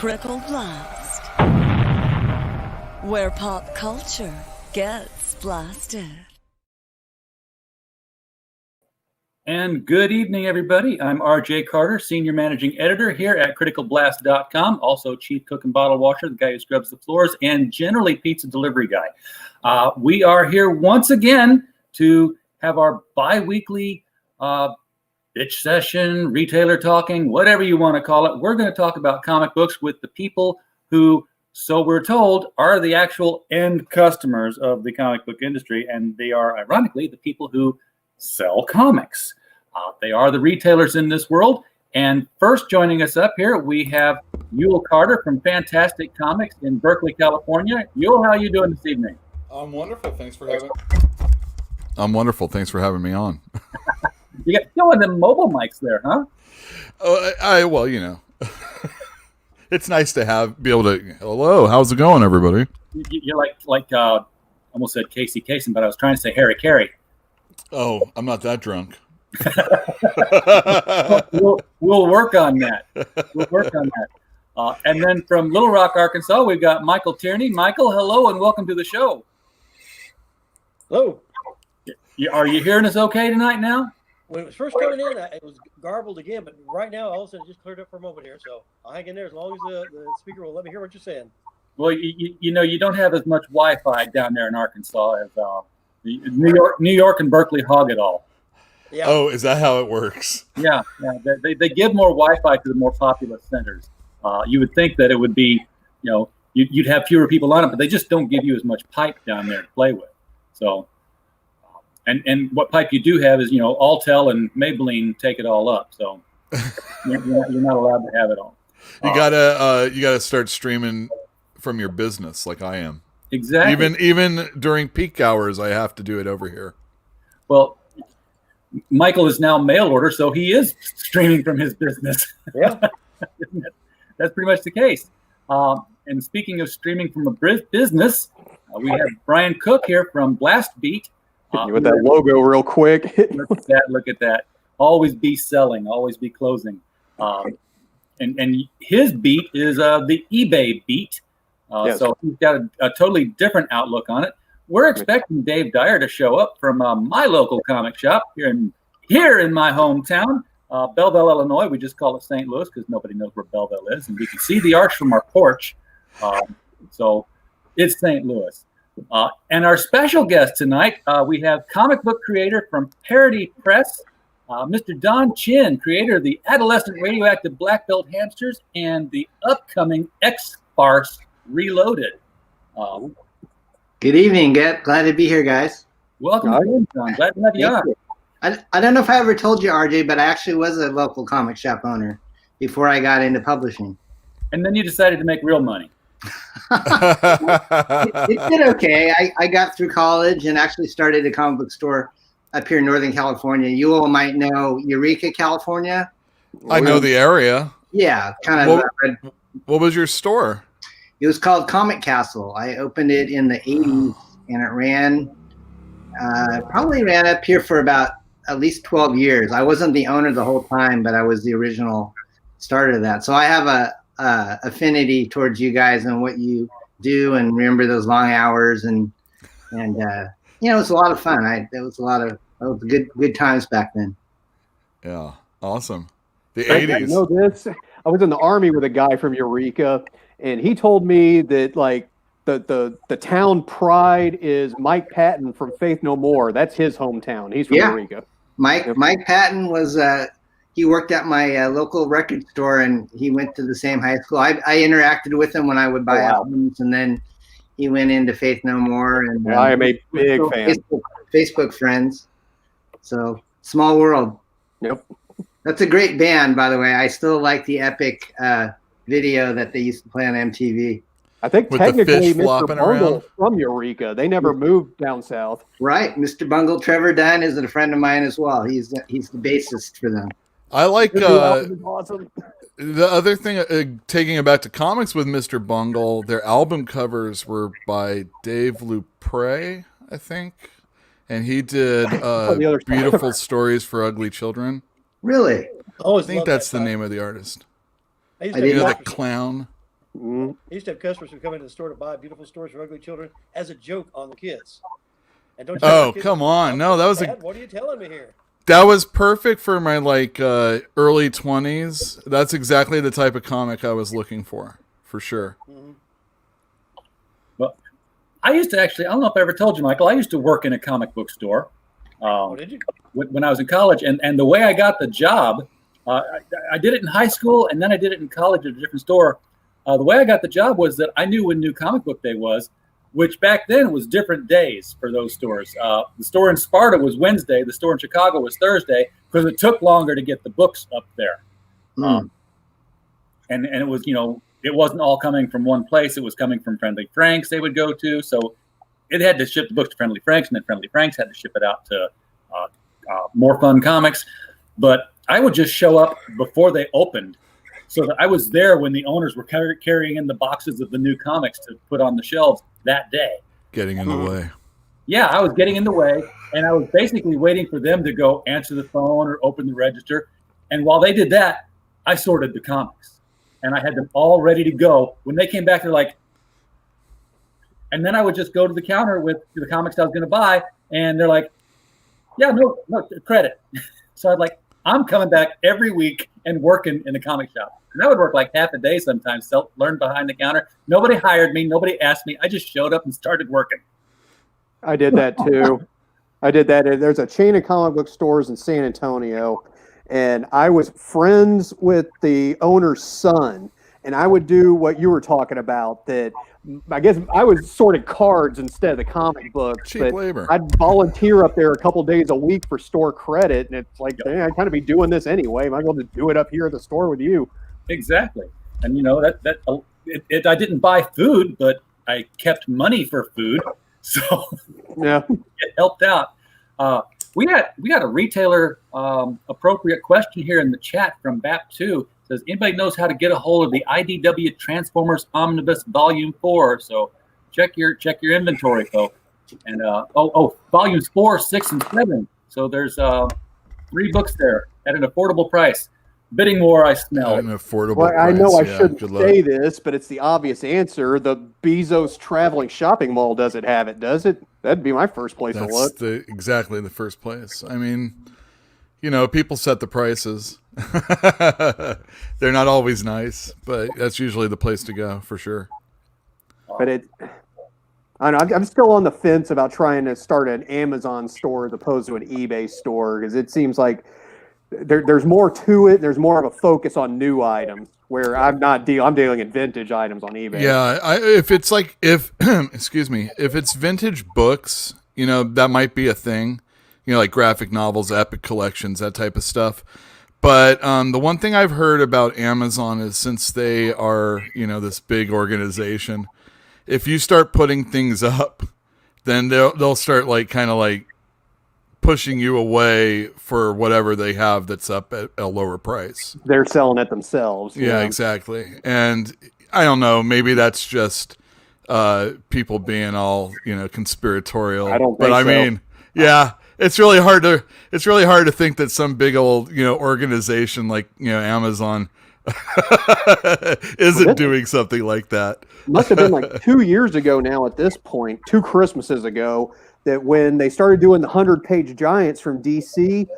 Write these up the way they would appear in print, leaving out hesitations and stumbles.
Critical Blast, where pop culture gets blasted. And good evening, everybody. I'm RJ Carter, Senior Managing Editor here at criticalblast.com, also Chief Cook and Bottle Washer, the guy who scrubs the floors, and generally pizza delivery guy. We are here once again to have our bi-weekly bitch session, retailer talking, whatever you want to call it. We're going to talk about comic books with the people who, so we're told, are the actual end customers of the comic book industry, and they are, ironically, the people who sell comics. They are the retailers in this world. And first joining us up here, we have Yule Carter from Fantastic Comics in Berkeley, California. Yule, how are you doing this evening? I'm wonderful. Thanks for having me on. You got one of them mobile mics there, huh? Well, you know, it's nice to be able to. Hello, how's it going, everybody? You're like almost said Casey Kasem, but I was trying to say Harry Carey. Oh, I'm not that drunk. We'll work on that. And then from Little Rock, Arkansas, we've got Michael Tierney. Michael, hello and welcome to the show. Hello. Are you hearing us okay tonight now? When it was first coming in, it was garbled again, but right now, all of a sudden, it just cleared up for a moment here. So I'll hang in there as long as the speaker will let me hear what you're saying. Well, you know, you don't have as much Wi-Fi down there in Arkansas as New York and Berkeley hog it all. Yeah. Oh, is that how it works? Yeah. They give more Wi-Fi to the more populous centers. You would think that it would be, you know, you'd have fewer people on it, but they just don't give you as much pipe down there to play with. So, and what pipe you do have is, you know, Alltel and Maybelline take it all up. So you're not allowed to have it all. You gotta start streaming from your business, like I am. Exactly. Even during peak hours, I have to do it over here. Well, Michael is now mail order, so he is streaming from his business. Yeah. That's pretty much the case. And speaking of streaming from a business, we have Brian Cook here from Blast Beat. With that logo real quick. Look at that. Always be selling, always be closing. And his beat is the eBay beat. Yes. So he's got a totally different outlook on it. We're expecting Dave Dyer to show up from my local comic shop here in my hometown, Belleville, Illinois. We just call it St. Louis because nobody knows where Belleville is, and we can see the arch from our porch. So it's St. Louis. And our special guest tonight, we have comic book creator from Parody Press, Mr. Don Chin, creator of the Adolescent Radioactive Black Belt Hamsters and the upcoming X-Farce Reloaded. Good evening. Glad to be here, guys. Welcome, Don. Glad to have you on. I don't know if I ever told you, RJ, but I actually was a local comic shop owner before I got into publishing. And then you decided to make real money. It did okay. I got through college and actually started a comic book store up here in Northern California. You all might know Eureka, California. I know the area. Yeah, kind of. What was your store? It was called Comic Castle. I opened it in the 80s, and it probably ran up here for about at least 12 years. I wasn't the owner the whole time, but I was the original starter of that. So I have a affinity towards you guys and what you do, and remember those long hours, and you know, it was a lot of fun. It was good times back then. Yeah, awesome. The I 80s. know this. I was in the Army with a guy from Eureka, and he told me that like the town pride is Mike Patton from Faith No More. That's his hometown. He's from Eureka. Mike Patton was he worked at my local record store, and he went to the same high school. I interacted with him when I would buy albums, and then he went into Faith No More. And I am a big fan. Facebook friends. So small world. Yep. That's a great band, by the way. I still like the Epic video that they used to play on MTV. I think With the technically fish Mr. flopping Bungle around. from Eureka. They never moved down south. Right. Mr. Bungle, Trevor Dunn is a friend of mine as well. He's the bassist for them. I like Awesome. the other thing, taking it back to comics with Mr. Bungle, their album covers were by Dave Lupre, I think. And he did Beautiful Stories for Ugly Children. Really? I think that's the name of the artist. I You know, the clown. Mhm. I used to have customers who come into the store to buy beautiful stories for ugly children as a joke on the kids. And don't you Oh, think kids come are on. No, that was Dad, what are you telling me here? that was perfect for my early 20s. That's exactly the type of comic I was looking for sure. Mm-hmm. Well, I used to actually, I don't know if I ever told you, Michael, I used to work in a comic book store. Oh, did you? When I was in college. And the way I got the job, I did it in high school and then I did it in college at a different store. The way I got the job was that I knew when New Comic Book Day was, which back then was different days for those stores. The store in Sparta was Wednesday. The store in Chicago was Thursday because it took longer to get the books up there. And it was, it wasn't all coming from one place. It was coming from Friendly Franks they would go to. So it had to ship the books to Friendly Franks, and then Friendly Franks had to ship it out to More Fun Comics. But I would just show up before they opened so that I was there when the owners were carrying in the boxes of the new comics to put on the shelves that day. Getting in the way. Yeah, I was getting in the way, and I was basically waiting for them to go answer the phone or open the register. And while they did that, I sorted the comics, and I had them all ready to go. When they came back, they're like, and then I would just go to the counter with the comics I was going to buy, and they're like, yeah, no credit. So I'd like, I'm coming back every week and working in the comic shop. And I would work like half a day sometimes, learn behind the counter. Nobody hired me. Nobody asked me. I just showed up and started working. I did that too. I did that. There's a chain of comic book stores in San Antonio, and I was friends with the owner's son. And I would do what you were talking about, that I guess I was sorting cards instead of the comic books. Cheap labor. I'd volunteer up there a couple days a week for store credit. And it's like, dang, I'd kind of be doing this anyway. Might as well just do it up here at the store with you. Exactly. And, I didn't buy food, but I kept money for food. So yeah, it helped out. We got a retailer appropriate question here in the chat from BAP2. Says, anybody knows how to get a hold of the IDW Transformers Omnibus Volume 4? So check your inventory, folks. And volumes 4, 6, and 7. So there's 3 books there at an affordable price. Bidding war, I smell. An affordable well, price. I know I yeah, shouldn't say this, but it's the obvious answer. The Bezos Traveling Shopping Mall doesn't have it, does it? That'd be my first place to look. Exactly the first place. I mean, people set the prices. They're not always nice, but that's usually the place to go for sure. But I don't know, I'm still on the fence about trying to start an Amazon store as opposed to an eBay store, because it seems like there's more to it. There's more of a focus on new items, where I'm dealing in vintage items on eBay. Yeah, if it's excuse me, if it's vintage books, that might be a thing. Like graphic novels, epic collections, that type of stuff. But the one thing I've heard about Amazon is, since they are, this big organization, if you start putting things up, then they'll start pushing you away for whatever they have that's up at a lower price. They're selling it themselves. Yeah, exactly. And I don't know, maybe that's just people being all, conspiratorial. I don't think but I mean, yeah. It's really hard to think that some big old, organization like, Amazon isn't doing something like that. Must have been like 2 years ago now at this point, 2 Christmases ago, that when they started doing the 100-page giants from DC,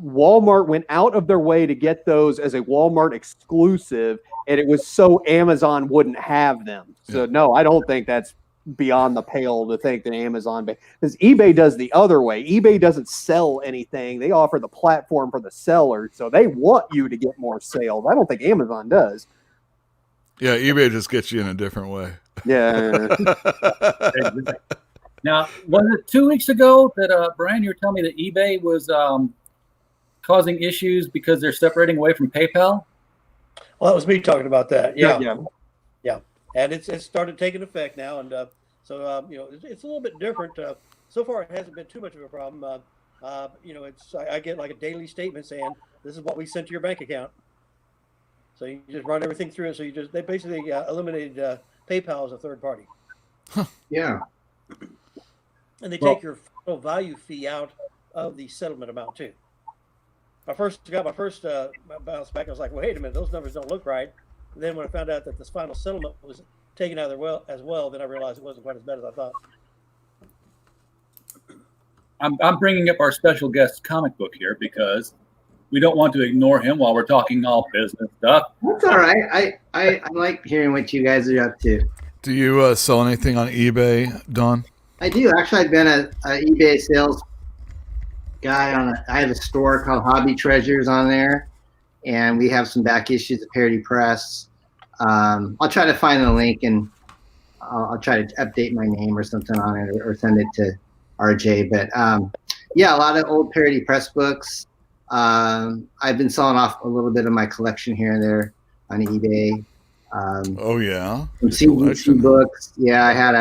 Walmart went out of their way to get those as a Walmart exclusive, and it was so Amazon wouldn't have them. So no, I don't think that's beyond the pale to think that Amazon, because eBay does the other way. eBay doesn't sell anything. They offer the platform for the seller, so they want you to get more sales. I don't think Amazon does. Yeah, eBay just gets you in a different way. Yeah. Now, was it 2 weeks ago that Brian, you were telling me that eBay was causing issues because they're separating away from PayPal? Well, that was me talking about that. Yeah. Yeah. And it's started taking effect now, and it's a little bit different. So far, it hasn't been too much of a problem. I get like a daily statement saying this is what we sent to your bank account. So you just run everything through it. So they basically eliminated PayPal as a third party. Huh. Yeah. And they take your final value fee out of the settlement amount too. I got my first bounce back. I was like, well, wait a minute, those numbers don't look right. And then when I found out that this final settlement was taken out of there as well, then I realized it wasn't quite as bad as I thought. I'm bringing up our special guest comic book here because we don't want to ignore him while we're talking all business stuff. That's all right. I like hearing what you guys are up to. Do you sell anything on eBay, Don? I do. Actually, I've been a eBay sales guy I have a store called Hobby Treasures on there, and we have some back issues of Parody Press. I'll try to find the link, and I'll try to update my name or something on it, or send it to RJ. But yeah, a lot of old Parody Press books. I've been selling off a little bit of my collection here and there on eBay. Oh yeah, some CGC books. Yeah, I had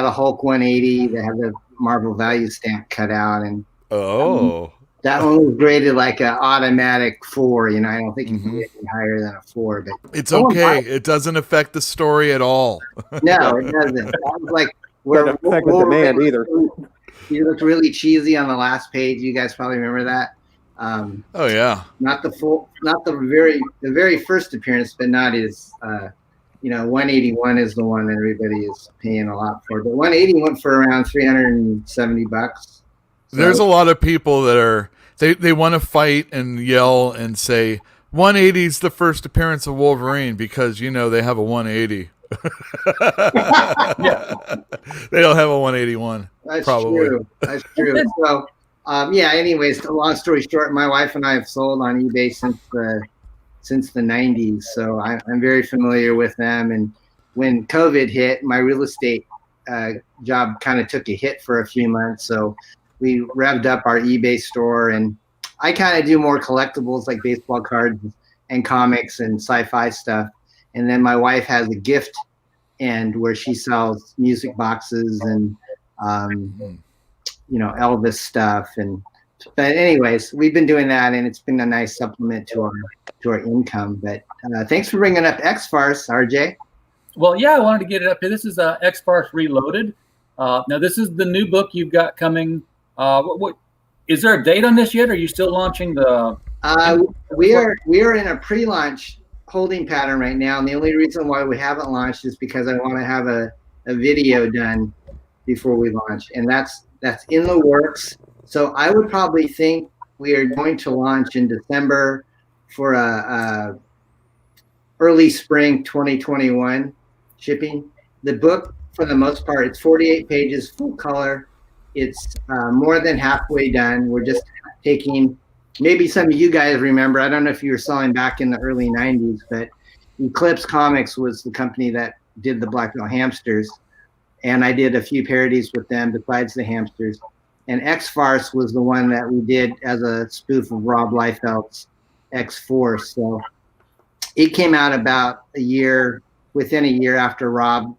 a Hulk 180 that had the Marvel value stamp cut out, and that one was graded like an automatic 4. You know, I don't think you can get any higher than a 4. But it's okay. It doesn't affect the story at all. No, it doesn't. That was like Doesn't affect the demand either. He looked really cheesy on the last page. You guys probably remember that. Oh yeah. Not the very first appearance, but not his. 181 is the one that everybody is paying a lot for. But 180 went for around $370. So, there's a lot of people that they want to fight and yell and say 180 is the first appearance of Wolverine because they have a 180. Yeah. They don't have a 181. That's probably. True. That's true. So, anyways, long story short, my wife and I have sold on eBay since the 90s. So I'm very familiar with them. And when COVID hit, my real estate job kind of took a hit for a few months. So we revved up our eBay store, and I kind of do more collectibles like baseball cards and comics and sci-fi stuff. And then my wife has a gift end where she sells music boxes and, Elvis stuff. But anyways, we've been doing that, and it's been a nice supplement to our income. But thanks for bringing up X-Farce, RJ. Well, yeah, I wanted to get it up here. This is X-Farce Reloaded. Now, this is the new book you've got coming. What is there a date on this yet? Or are you still launching the? We are in a pre-launch holding pattern right now, and the only reason why we haven't launched is because I want to have a video done before we launch, and that's in the works. So I would probably think we are going to launch in December for a early spring 2021 shipping. The book, for the most part, it's 48 pages, full color. It's more than halfway done. We're just taking, maybe some of you guys remember, I don't know if you were selling back in the early 90s, but Eclipse Comics was the company that did the Black Belt Hamsters. And I did a few parodies with them besides the hamsters. And X-Farce was the one that we did as a spoof of Rob Liefeld's X-Force. So it came out about within a year after Rob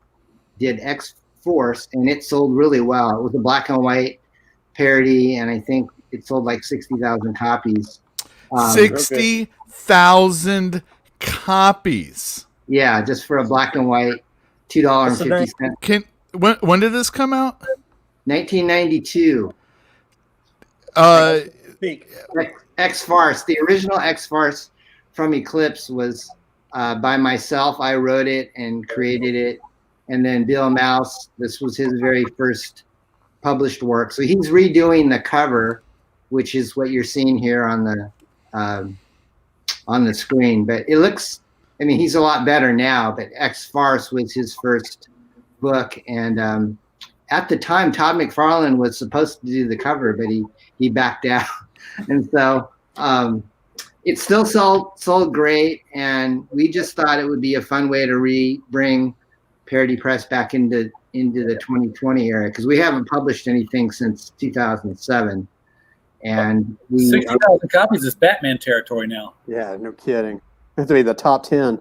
did X-Force, and it sold really well. It was a black and white parody, and I think it sold like 60,000 copies. 60,000 copies. Yeah, just for a black and white, $2.50. When did this come out? 1992. X-Farce. The original X-Farce from Eclipse was by myself. I wrote it and created it. And then Bill Mouse, this was his very first published work. So he's redoing the cover, which is what you're seeing here on the screen. But it looks, he's a lot better now, but X-Farce was his first book. And at the time, Todd McFarlane was supposed to do the cover, but he backed out. And so it still sold great, and we just thought it would be a fun way to bring Parody Press back into the 2020 era, because we haven't published anything since 2007. And 60,000 copies is Batman territory now. Yeah, no kidding. It has to be the top 10.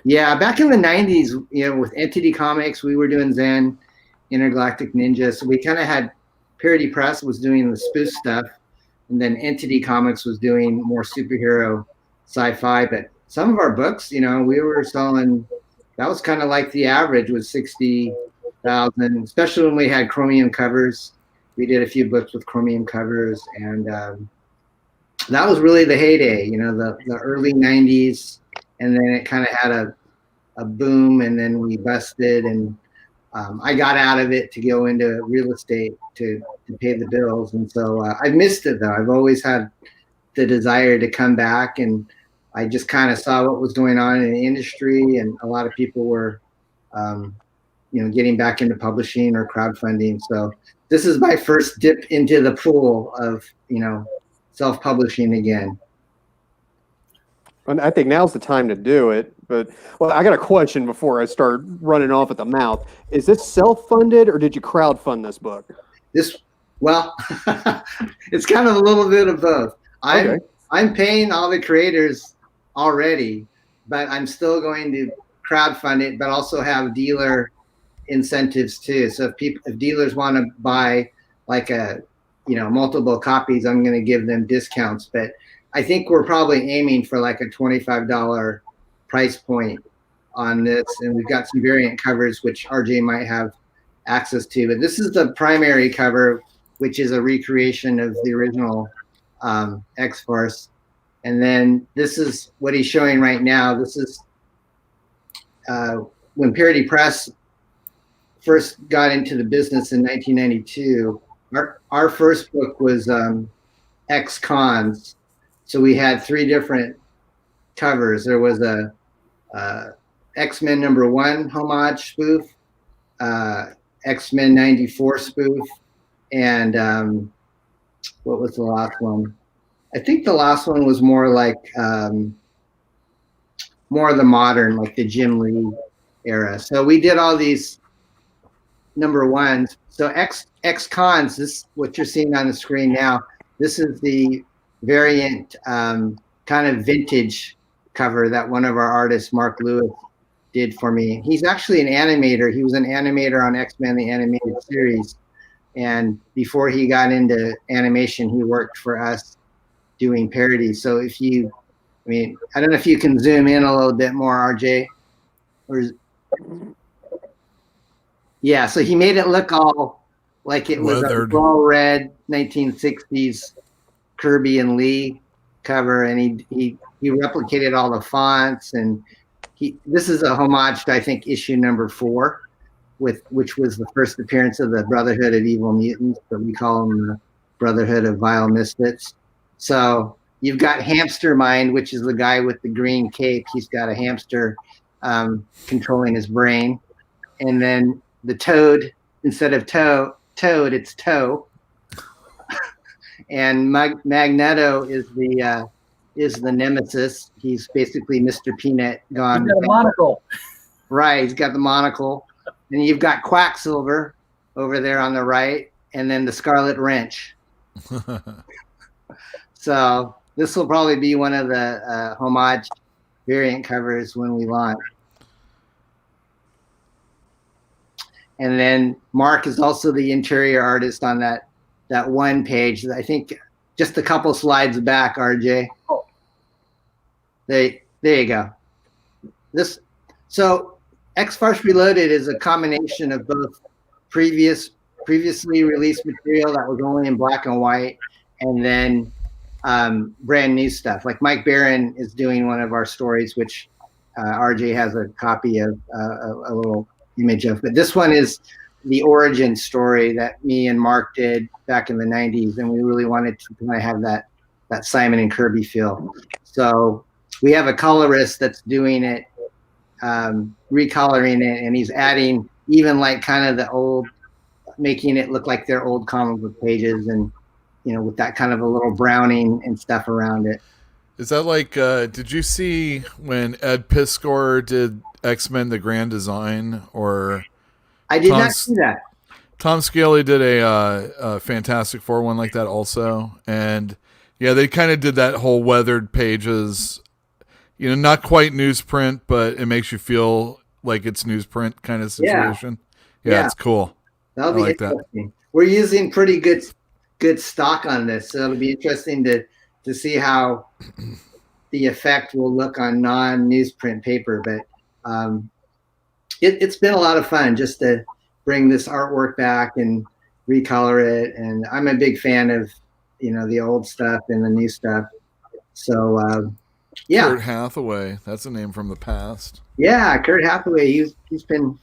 Yeah, back in the 90s, with Entity Comics, we were doing Zen, Intergalactic Ninja. So we kind of had Parody Press was doing the spoof stuff, and then Entity Comics was doing more superhero sci-fi. But some of our books, we were selling, that was kind of like the average was 60,000, especially when we had chromium covers. We did a few books with chromium covers, and that was really the heyday, the early 90s. and then it kind of had a boom, and then we busted, and I got out of it to go into real estate to pay the bills. And so I've missed it, though. I've always had the desire to come back, and I just kind of saw what was going on in the industry, and a lot of people were, getting back into publishing or crowdfunding. So this is my first dip into the pool of, self-publishing again. And I think now's the time to do it. But, well, I got a question before I start running off at the mouth. Is this self-funded, or did you crowdfund this book? Well, it's kind of a little bit of both. I'm paying all the creators already, but I'm still going to crowdfund it, but also have dealer incentives too. So if dealers want to buy like multiple copies, I'm going to give them discounts. But I think we're probably aiming for like a $25 price point on this, and we've got some variant covers which RJ might have access to. But this is the primary cover, which is a recreation of the original X-Force. And then this is what he's showing right now. This is when Parody Press first got into the business in 1992. Our first book was X-Cons. So we had 3 different covers. There was a X-Men #1 homage spoof, X-Men 94 spoof, and what was the last one? I think the last one was more like more of the modern, like the Jim Lee era. So we did all these #1s. So X-Cons, this what you're seeing on the screen now, this is the variant kind of vintage cover that one of our artists, Mark Lewis, did for me. He's actually an animator. He was an animator on X-Men, the animated series. And before he got into animation, he worked for us doing parodies. So I don't know if you can zoom in a little bit more, RJ. Yeah, so he made it look all like it was a raw red 1960s Kirby and Lee cover, and he replicated all the fonts, and this is a homage to, I think, issue #4, which was the first appearance of the Brotherhood of Evil Mutants, but we call them the Brotherhood of Vile Misfits. So you've got Hamster Mind, which is the guy with the green cape. He's got a hamster controlling his brain, and then the Toad, instead of Toad, it's Toe. And Magneto is the nemesis. He's basically Mr. Peanut gone. He's got a monocle. Right, he's got the monocle. And you've got Quacksilver over there on the right, and then the Scarlet Wrench. So this will probably be one of the homage variant covers when we launch. And then Mark is also the interior artist on that one page. I think just a couple slides back, RJ. Oh. There you go. So X-Force Reloaded is a combination of both previously released material that was only in black and white, and then brand new stuff. Like Mike Barron is doing one of our stories, which RJ has a copy of, a little image of. But this one is the origin story that me and Mark did back in the 90s, and we really wanted to kind of have that Simon and Kirby feel. So we have a colorist that's doing it, recoloring it, and he's adding even like kind of the old, making it look like they're old comic book pages, and with that kind of a little browning and stuff around it. Is that like, did you see when Ed Piskor did X-Men The Grand Design? Or I did not see that. Tom Scaly did a Fantastic Four one like that also. And yeah, they kind of did that whole weathered pages, not quite newsprint, but it makes you feel like it's newsprint kind of situation. Yeah. It's cool. That'll be interesting. We're using pretty good stock on this, so it'll be interesting to see how the effect will look on non-newsprint paper. But it's been a lot of fun just to bring this artwork back and recolor it. And I'm a big fan of, the old stuff and the new stuff. So Yeah. Kurt Hathaway. That's a name from the past. Yeah, Kurt Hathaway. He's been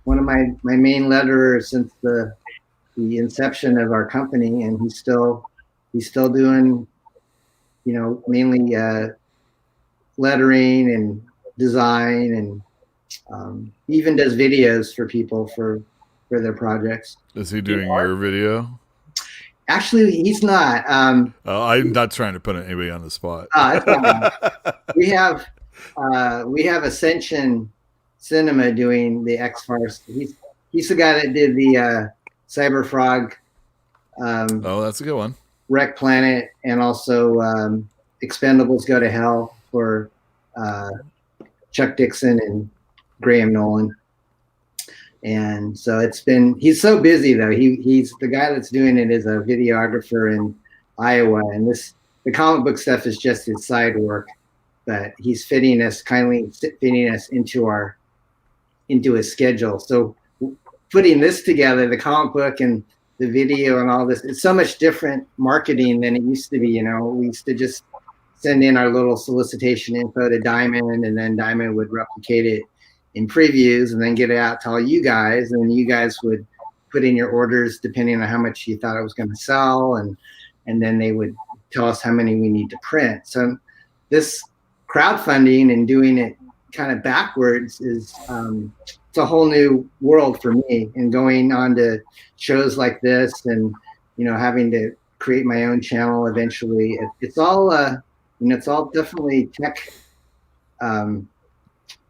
one of my main letterers since the inception of our company, and he's still doing, mainly lettering and design, and he even does videos for people for their projects. Is he doing your video? Actually, he's not. I'm not trying to put anybody on the spot. We have Ascension Cinema doing the X-Files. He's the guy that did the Cyber Frog. That's a good one. Wreck Planet, and also Expendables Go to Hell for Chuck Dixon and Graham Nolan. And so he's so busy though. He's the guy that's doing it is a videographer in Iowa, and the comic book stuff is just his side work, but he's kindly fitting us into his schedule. So putting this together, the comic book and the video and all this, it's so much different marketing than it used to be. We used to just send in our little solicitation info to Diamond, and then Diamond would replicate it in previews and then get it out to all you guys, and you guys would put in your orders depending on how much you thought it was going to sell, and then they would tell us how many we need to print. So this crowdfunding and doing it kind of backwards is it's a whole new world for me, and going on to shows like this, and having to create my own channel eventually. It's all it's all definitely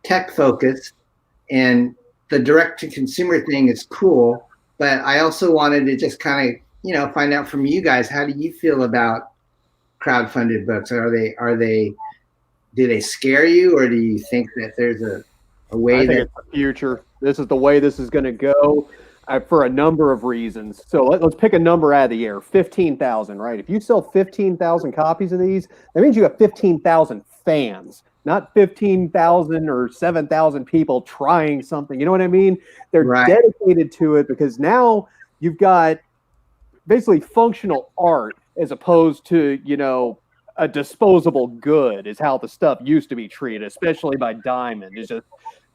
tech focused, and the direct to consumer thing is cool, but I also wanted to just kind of find out from you guys, how do you feel about crowdfunded books? Do they scare you, or do you think that there's a way I think it's the future? This is the way this is going to go for a number of reasons. So let's pick a number out of the air. 15,000, right? If you sell 15,000 copies of these, that means you have 15,000 fans, not 15,000 or 7,000 people trying something. You know what I mean? They're dedicated to it, because now you've got basically functional art as opposed to, a disposable good is how the stuff used to be treated, especially by Diamond. It's just,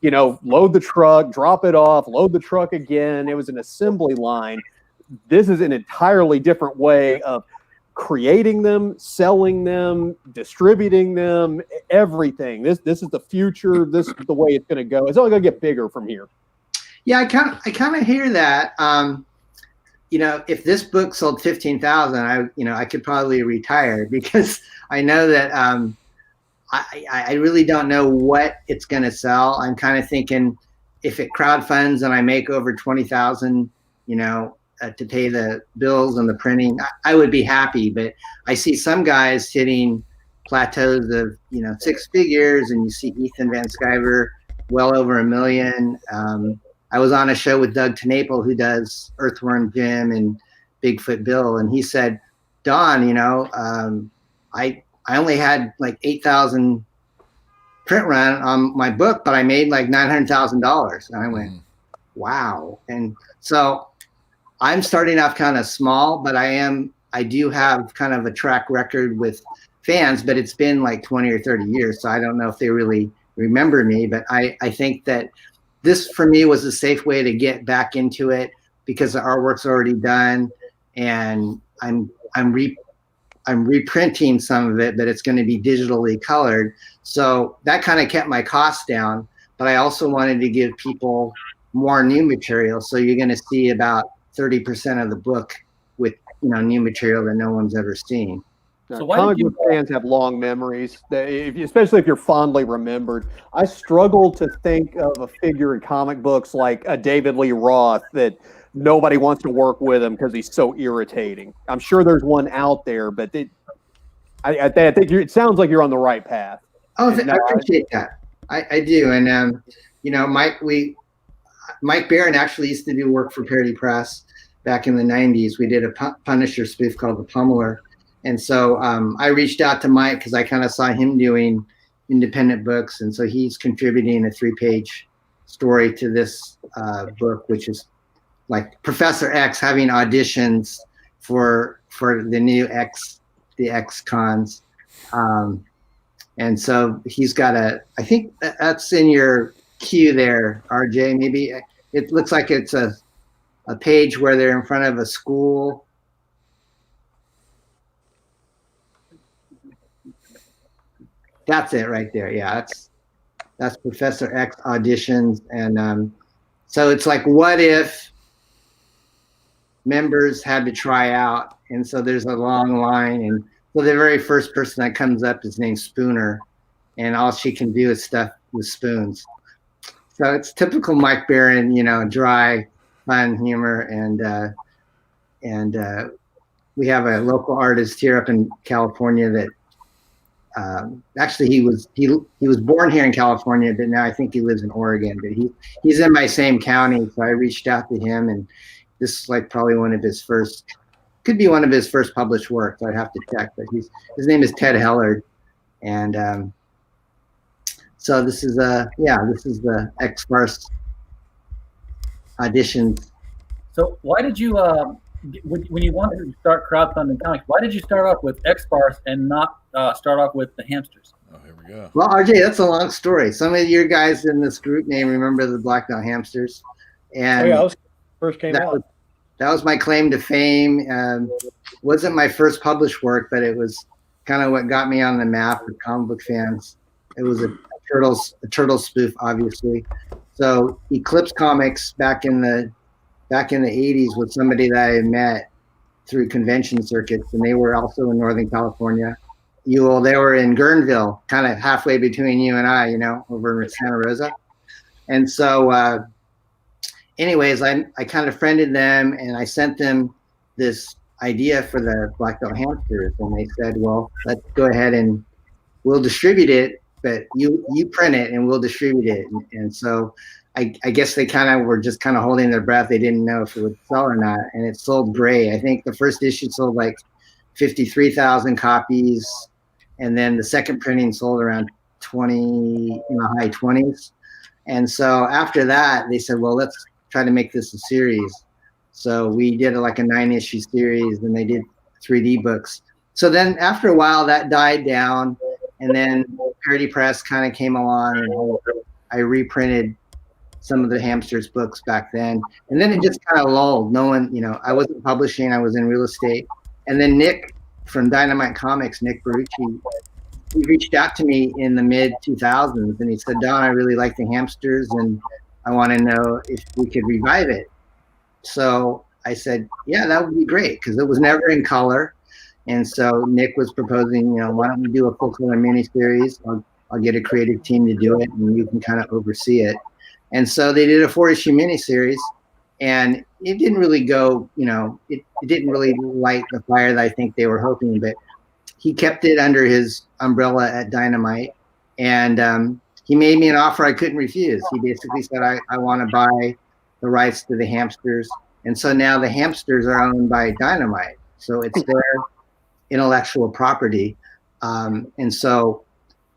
load the truck, drop it off, load the truck again. It was an assembly line. This is an entirely different way of creating them, selling them, distributing them, everything. This is the future. This is the way it's going to go. It's only going to get bigger from here. Yeah, I kind of hear that. If this book sold 15,000, I could probably retire, because I know that I really don't know what it's going to sell. I'm kind of thinking if it crowdfunds and I make over 20,000, to pay the bills and the printing, I would be happy. But I see some guys hitting plateaus of 6 figures, and you see Ethan Van Sciver well over 1 million. I was on a show with Doug TeNapel, who does Earthworm Jim and Bigfoot Bill, and he said, Don, I only had like 8,000 print run on my book, but I made like $900,000. And I went, wow. And so I'm starting off kind of small, but I do have kind of a track record with fans, but it's been like 20 or 30 years. So I don't know if they really remember me, but I think that this for me was a safe way to get back into it, because the artwork's already done, and I'm reprinting some of it, but it's going to be digitally colored. So that kind of kept my costs down, but I also wanted to give people more new material. So you're going to see about 30% of the book with new material that no one's ever seen. So comic book fans have long memories, especially if you're fondly remembered. I struggle to think of a figure in comic books like a David Lee Roth that nobody wants to work with him because he's so irritating. I'm sure there's one out there, but I think it sounds like you're on the right path. Oh, I appreciate that. I do. And, Mike Barron actually used to do work for Parody Press back in the 90s. We did a Punisher spoof called The Pummeler. And so I reached out to Mike because I kind of saw him doing independent books. And so he's contributing a 3-page story to this book, which is like Professor X having auditions for the new the X cons. And so he's got I think that's in your queue there, RJ. Maybe it looks like it's a page where they're in front of a school. That's it right there. Yeah, that's Professor X auditions. And so it's like, what if members had to try out? And so there's a long line. And so the very first person that comes up is named Spooner. And all she can do is stuff with spoons. So it's typical Mike Barron, dry, fun humor. And we have a local artist here up in California that actually he was born here in California, but now I think he lives in Oregon. But he's in my same county, so I reached out to him, and this is like probably could be one of his first published works. I'd have to check, but his name is Ted Hellard, and so this is the X-Farce auditions. So why did you when you wanted to start crowdfunding comics, why did you start off with X-Farce and not start off with the hamsters? Oh, here we go. Well, RJ, that's a long story. Some of your guys in this group may remember the Black Belt Hamsters. And I was first came out. That was my claim to fame. Wasn't my first published work, but it was kind of what got me on the map with comic book fans. It was a turtle spoof, obviously. So Eclipse Comics back in the 80s was somebody that I met through convention circuits, and they were also in Northern California. They were in Guerneville, kind of halfway between you and I, over in Santa Rosa. And so anyways, I kind of friended them, and I sent them this idea for the Black Belt Hamsters, and they said, well, let's go ahead and we'll distribute it, but you print it and we'll distribute it. And so I guess they kind of were just kind of holding their breath. They didn't know if it would sell or not. And it sold great. I think the first issue sold like 53,000 copies. And then the second printing sold around 20, in the high 20s. And so after that, they said, well, let's try to make this a series. So we did like a 9-issue series, and they did 3D books. So then after a while that died down, and then Parody Press kind of came along, and I reprinted some of the Hamsters books back then. And then it just kind of lulled. No one, I wasn't publishing, I was in real estate. And then Nick from Dynamite Comics, Nick Barucci, he reached out to me in the mid 2000s, and he said, Don, I really like the Hamsters, and I want to know if we could revive it. So I said, yeah, that would be great, because it was never in color. And so Nick was proposing, why don't we do a full color miniseries? I'll get a creative team to do it, and you can kind of oversee it. And so they did a 4-issue miniseries, and it didn't really go, it didn't really light the fire that I think they were hoping, but he kept it under his umbrella at Dynamite, and he made me an offer I couldn't refuse. He basically said, I want to buy the rights to the Hamsters. And so now the Hamsters are owned by Dynamite. So it's their intellectual property. And so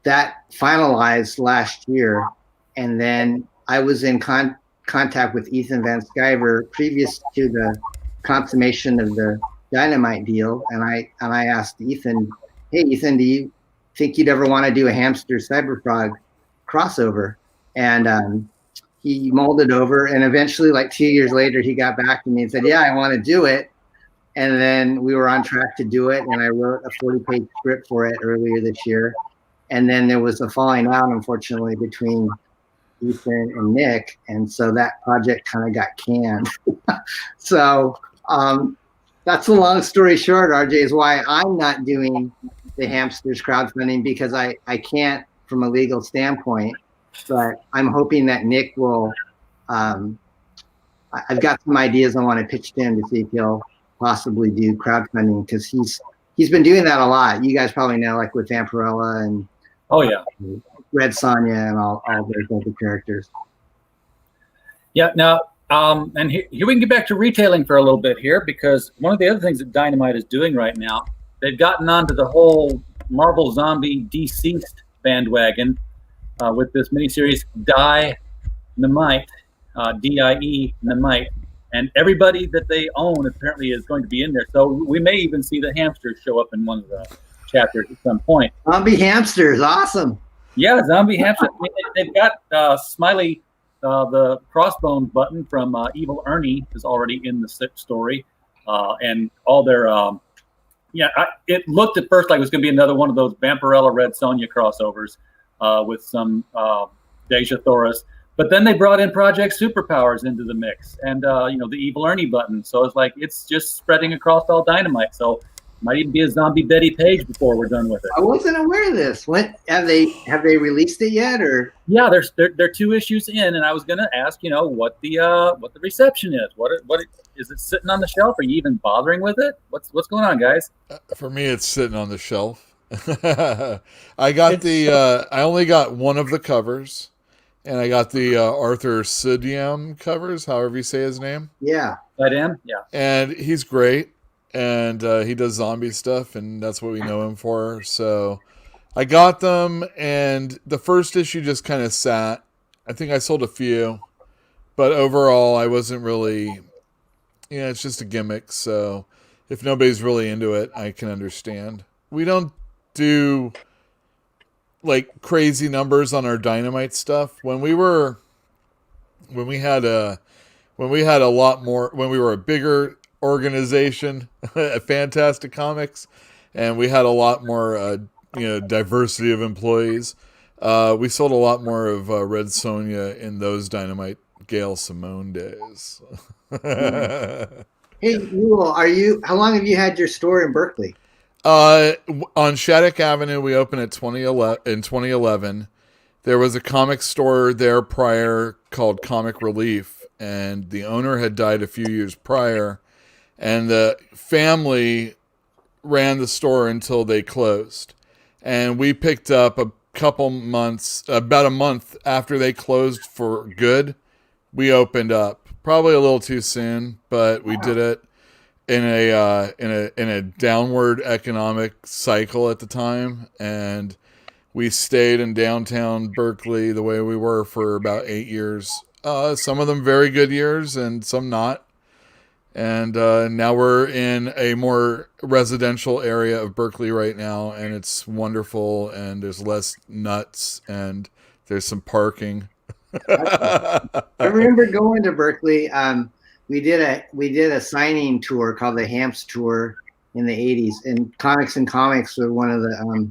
that finalized last year. And then I was in contact with Ethan Van Sciver previous to the consummation of the Dynamite deal. And I asked Ethan, hey, Ethan, do you think you'd ever want to do a Hamster Cyberfrog crossover? And he molded over, and eventually, like 2 years later, he got back to me and said, yeah, I want to do it. And then we were on track to do it, and I wrote a 40-page script for it earlier this year. And then there was a falling out, unfortunately, between Ethan and Nick, and so that project kind of got canned. So that's a long story short, RJ, is why I'm not doing the Hamsters crowdfunding, because I can't from a legal standpoint. But I'm hoping that Nick will. I've got some ideas I want to pitch to him to see if he'll possibly do crowdfunding, because he's been doing that a lot. You guys probably know, like with Vampirella and Red Sonja and all those other characters. Yeah. Now, and here we can get back to retailing for a little bit here, because one of the other things that Dynamite is doing right now, they've gotten onto the whole Marvel Zombie Deceased bandwagon. With this miniseries, Dynamite, Dynamite, and everybody that they own apparently is going to be in there. So we may even see the Hamsters show up in one of the chapters at some point. Zombie hamsters, awesome. Yeah, zombie hamster. I mean, they've got Smiley, the crossbones button from Evil Ernie is already in the story, and all their it looked at first like it was going to be another one of those Vampirella Red Sonja crossovers with some Deja Thoris. But then they brought in Project Superpowers into the mix, and the Evil Ernie button. So it's like it's just spreading across all Dynamite. So might even be a zombie Betty Page before we're done with it. I wasn't aware of this. When have they released it yet? Or yeah, they're 2 issues in, and I was going to ask, what the reception is. What is it sitting on the shelf? Are you even bothering with it? What's going on, guys? For me, it's sitting on the shelf. I only got one of the covers. And I got the Arthur Sidiam covers, however you say his name. Yeah. Sidiam, yeah. And he's great. And he does zombie stuff, and that's what we know him for. So I got them, and the first issue just kind of sat. I think I sold a few. But overall, I wasn't really... it's just a gimmick. So if nobody's really into it, I can understand. We don't do... like crazy numbers on our Dynamite stuff. When we were a bigger organization at Fantastic Comics, and we had a lot more diversity of employees, we sold a lot more of Red Sonja in those Dynamite Gail Simone days. Hey, Newell, how long have you had your store in Berkeley? On Shattuck Avenue, we opened in 2011. There was a comic store there prior called Comic Relief, and the owner had died a few years prior, and the family ran the store until they closed. And we picked up about a month after they closed for good, we opened up. Probably a little too soon, but we did it in a downward economic cycle at the time, and we stayed in downtown Berkeley the way we were for about 8 years. Some of them very good years, and some not. And now we're in a more residential area of Berkeley right now, and it's wonderful. And there's less nuts, and there's some parking. I remember going to Berkeley. We did a signing tour called the Hamps Tour in the 80s, and Comics and Comics were one of the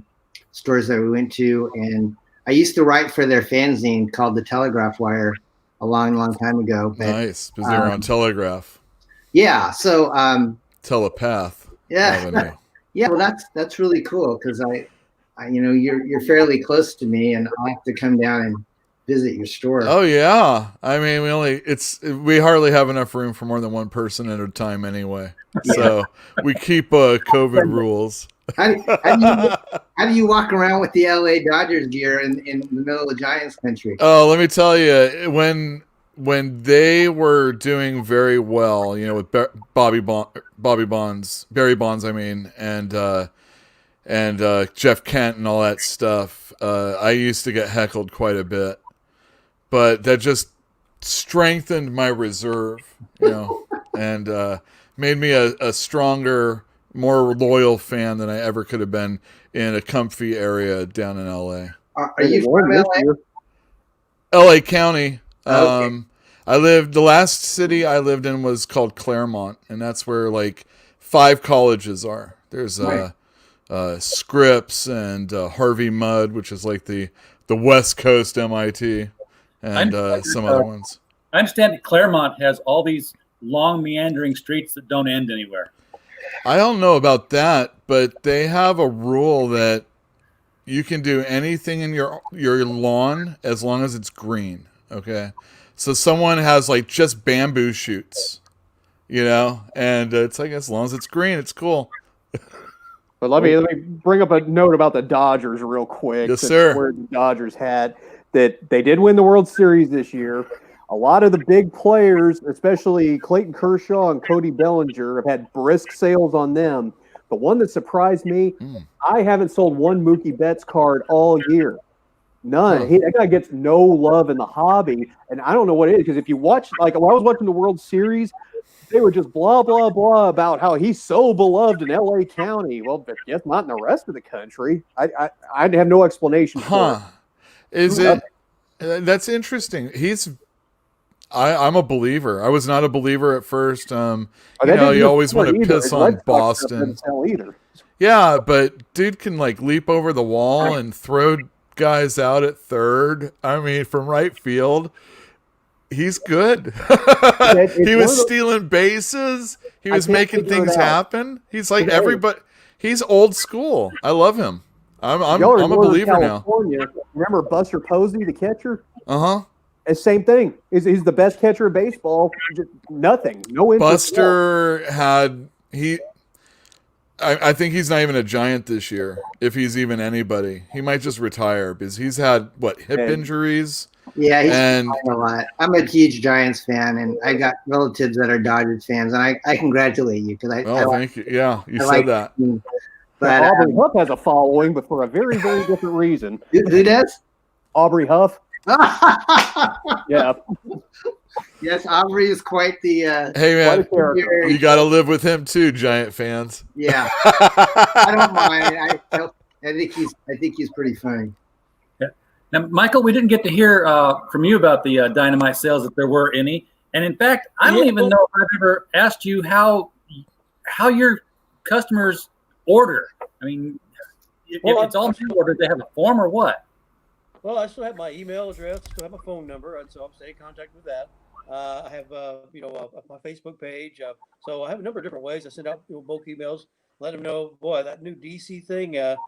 stores that we went to. And I used to write for their fanzine called the Telegraph Wire a long time ago. But, nice, because they were on Telegraph. Yeah, so Telepath. Yeah, yeah. Well, that's really cool because I you're fairly close to me, and I'll have to come down and visit your store. Oh yeah, I mean we hardly have enough room for more than one person at a time anyway. So we keep COVID rules. How do you walk around with the LA Dodgers gear in the middle of Giants country? Oh, let me tell you, when they were doing very well, with Barry Bonds, and Jeff Kent and all that stuff, I used to get heckled quite a bit. But that just strengthened my reserve, and made me a stronger, more loyal fan than I ever could have been in a comfy area down in LA. Are you from LA? LA County. Okay. The last city I lived in was called Claremont, and that's where like 5 colleges are. There's Scripps and Harvey Mudd, which is like the West Coast MIT. And some other ones. I understand that Claremont has all these long meandering streets that don't end anywhere. I don't know about that, but they have a rule that you can do anything in your lawn as long as it's green. Okay, so someone has like just bamboo shoots, and it's like as long as it's green, it's cool. But let me bring up a note about the Dodgers real quick. Yes, sir. Where the Dodgers had. That they did win the World Series this year. A lot of the big players, especially Clayton Kershaw and Cody Bellinger, have had brisk sales on them. The one that surprised me, I haven't sold one Mookie Betts card all year. None. That guy gets no love in the hobby, and I don't know what it is, because if you watch, like when I was watching the World Series, they were just blah blah blah about how he's so beloved in L.A. County. Well, but yes, not in the rest of the country. I have no explanation for it. Is it? That's interesting. I'm a believer. I was not a believer at first. You always want to piss on Boston. Yeah, but dude can like leap over the wall and throw guys out at third. I mean, from right field. He's good. He was stealing bases. He was making things happen. He's like everybody. He's old school. I love him. I'm a believer now. Remember Buster Posey, the catcher? Uh-huh. Same thing. He's the best catcher of baseball. Just nothing. No interest. Buster I think he's not even a Giant this year, if he's even anybody. He might just retire because he's had, hip injuries? Yeah, he's playing a lot. I'm a huge Giants fan, and I got relatives that are Dodgers fans, and I congratulate you because thank you. Yeah, you said that. But Aubrey Huff has a following, but for a very, very different reason. Who does? Aubrey Huff. Yeah. Yes, Aubrey is quite the. Hey man, you got to live with him too, Giant fans. Yeah, I don't mind. I think he's pretty funny. Yeah. Now, Michael, we didn't get to hear from you about the dynamite sales, if there were any. And in fact, I don't even know if I've ever asked you how your customers order. I mean, if it's all you order, they have a form or what? Well, I still have my email address, still have my phone number, and so I'm staying in contact with that. I have, my Facebook page. So I have a number of different ways. I send out bulk emails, let them know, boy, that new DC thing that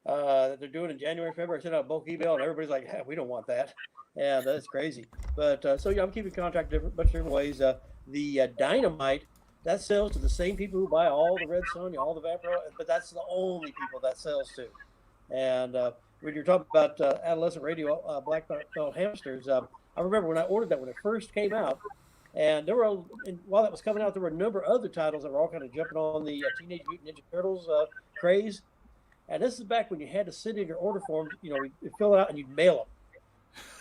they're doing in January, February. I send out a bulk email, and everybody's like, hey, we don't want that. Yeah, that's crazy. But I'm keeping contact bunch of different ways. The dynamite, that sells to the same people who buy all the Red Sonja, all the Vampiro, but that's the only people that sells to. And when you're talking about adolescent radio black belt hamsters, I remember when I ordered that when it first came out, and while that was coming out, there were a number of other titles that were all kind of jumping on the Teenage Mutant Ninja Turtles craze. And this is back when you had to send in your order forms, you fill it out and you'd mail them.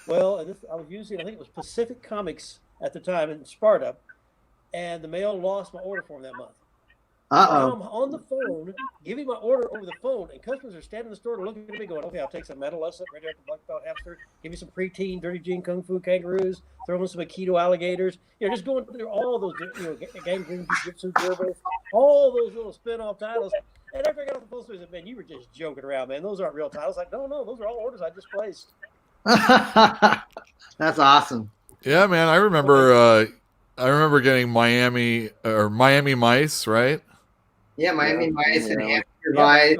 Well, I was using, I think it was Pacific Comics at the time in Sparta, and the mail lost my order form that month. Now I'm on the phone, giving my order over the phone, and customers are standing in the store looking at me going, okay, I'll take some adolescent radioactive black belt hamster, give me some preteen dirty gene kung fu kangaroos, throw in some Aikido alligators, just going through all those, gangrene jiu-jitsu gerbils, all those little spin-off titles. And after I got off the phone, I said, man, you were just joking around, man. Those aren't real titles. Like, no, those are all orders I just placed. That's awesome. Yeah, man. I remember getting Miami Mice, right? Yeah, Miami Mice and Hamster Vice.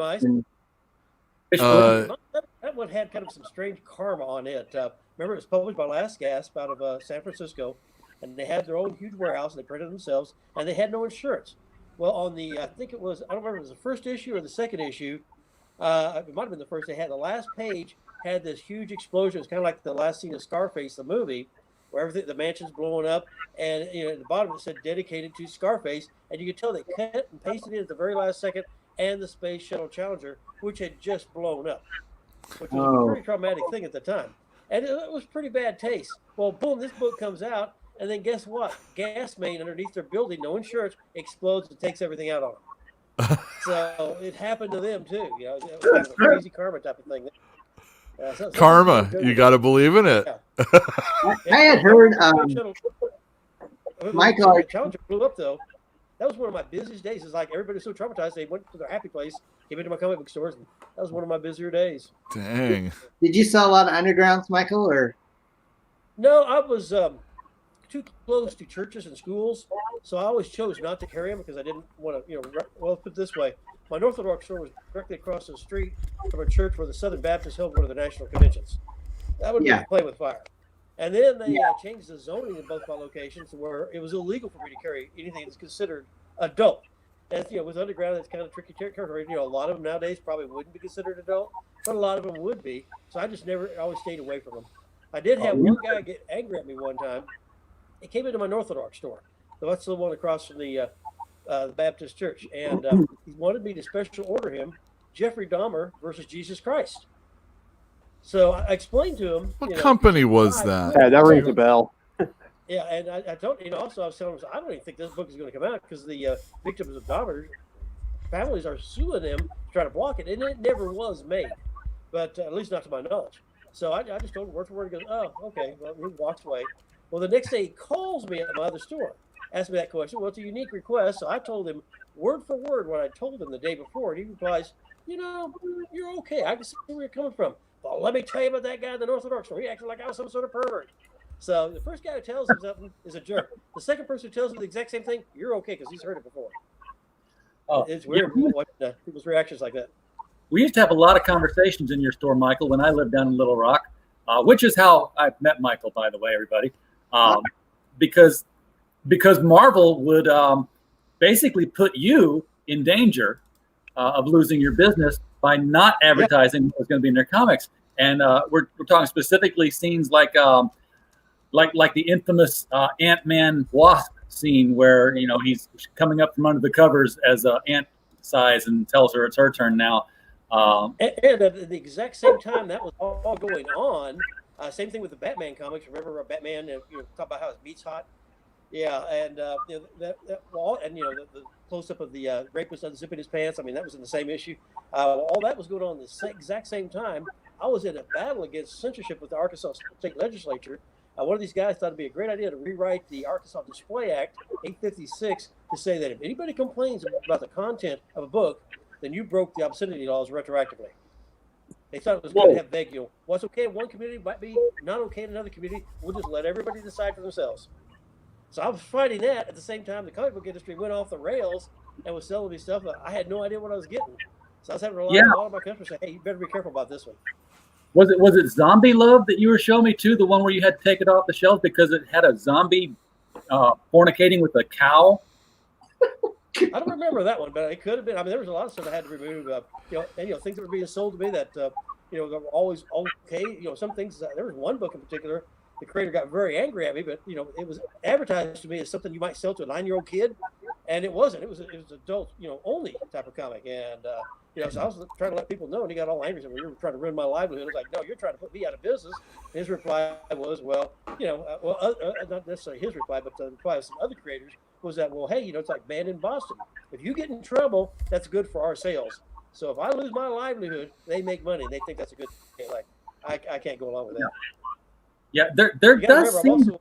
That one had kind of some strange karma on it. Remember, it was published by Last Gasp out of San Francisco, and they had their own huge warehouse, and they printed themselves, and they had no insurance. Well, on the, I think it was, I don't remember if it was the first issue or the second issue. It might have been the first. They had the last page had this huge explosion. It's kind of like the last scene of Scarface, the movie, where the mansion's blowing up, and at the bottom it said dedicated to Scarface, and you could tell they cut and pasted it at the very last second, and the Space Shuttle Challenger, which had just blown up, which was a pretty traumatic thing at the time, and it was pretty bad taste. Well, boom, this book comes out, and then guess what? Gas main underneath their building, no insurance, explodes and takes everything out on them. So it happened to them too. It was kind of a crazy karma type of thing. Karma, you got to believe in it. Yeah. I had heard Michael. Challenger blew up though. That was one of my busiest days. It's like everybody was so traumatized they went to their happy place, came into my comic book stores, and that was one of my busier days. Dang. Did you sell a lot of undergrounds, Michael, or? No, I was too close to churches and schools, so I always chose not to carry them because I didn't want to, well, put it this way. My North Little Rock store was directly across the street from a church where the Southern Baptists held one of the national conventions. That would be play with fire. And then they changed the zoning in both my locations where it was illegal for me to carry anything that's considered adult. And with underground, it's kind of tricky territory. A lot of them nowadays probably wouldn't be considered adult, but a lot of them would be. So I just always stayed away from them. I did have one guy get angry at me one time. He came into my North Little Rock store. So that's the one across from the Baptist church. And he wanted me to special order him Jeffrey Dahmer versus Jesus Christ. So I explained to him. What company was that? Yeah, that rings a bell. Yeah, and I told also I was telling him I don't even think this book is going to come out because the victims of Dahmer families are suing them to try to block it, and it never was made, but at least not to my knowledge. So I just told him word for word. He goes, "Oh, okay." Well, he walks away. Well, the next day he calls me at my other store, asked me that question. Well, it's a unique request, so I told him word for word what I told him the day before, and he replies, "You're okay. I can see where you're coming from. Well, let me tell you about that guy in the North York store. He acted like I was some sort of pervert." So the first guy who tells him something is a jerk. The second person who tells him the exact same thing, you're okay because he's heard it before. It's weird what people's reactions like that. We used to have a lot of conversations in your store, Michael, when I lived down in Little Rock, which is how I met Michael, by the way, everybody. Because Marvel would basically put you in danger of losing your business by not advertising what was going to be in their comics. And we're talking specifically scenes like the infamous Ant-Man Wasp scene where he's coming up from under the covers as Ant size and tells her it's her turn now. And at the exact same time that was all going on, same thing with the Batman comics. Remember Batman? Talk about how his meat's hot. Yeah, and the close up of the rapist unzipping his pants. I mean, that was in the same issue. All that was going on at the exact same time. I was in a battle against censorship with the Arkansas State Legislature. One of these guys thought it'd be a great idea to rewrite the Arkansas Display Act 856 to say that if anybody complains about the content of a book, then you broke the obscenity laws retroactively. They thought it was going to have vague, what's okay in one community might be not okay in another community. We'll just let everybody decide for themselves. So I was fighting that at the same time the comic book industry went off the rails and was selling me stuff that I had no idea what I was getting. So I was having a lot of my customers say, "Hey, you better be careful about this one." Was it Zombie Love that you were showing me too? The one where you had to take it off the shelf because it had a zombie fornicating with a cow? I don't remember that one, but it could have been. I mean, there was a lot of stuff I had to remove. Things that were being sold to me that they were always okay. Some things. There was one book in particular. The creator got very angry at me, but it was advertised to me as something you might sell to a 9-year-old kid, and it wasn't. It was adult, only type of comic, and so I was trying to let people know, and he got all angry. Said, "Well, you're trying to ruin my livelihood." I was like, "No, you're trying to put me out of business." And his reply was, "Well, not necessarily his reply, but the reply of some other creators was that, well, hey, it's like banned in Boston. If you get in trouble, that's good for our sales. So if I lose my livelihood, they make money. And they think that's a good thing. Like, I can't go along with that." Yeah, there does seem.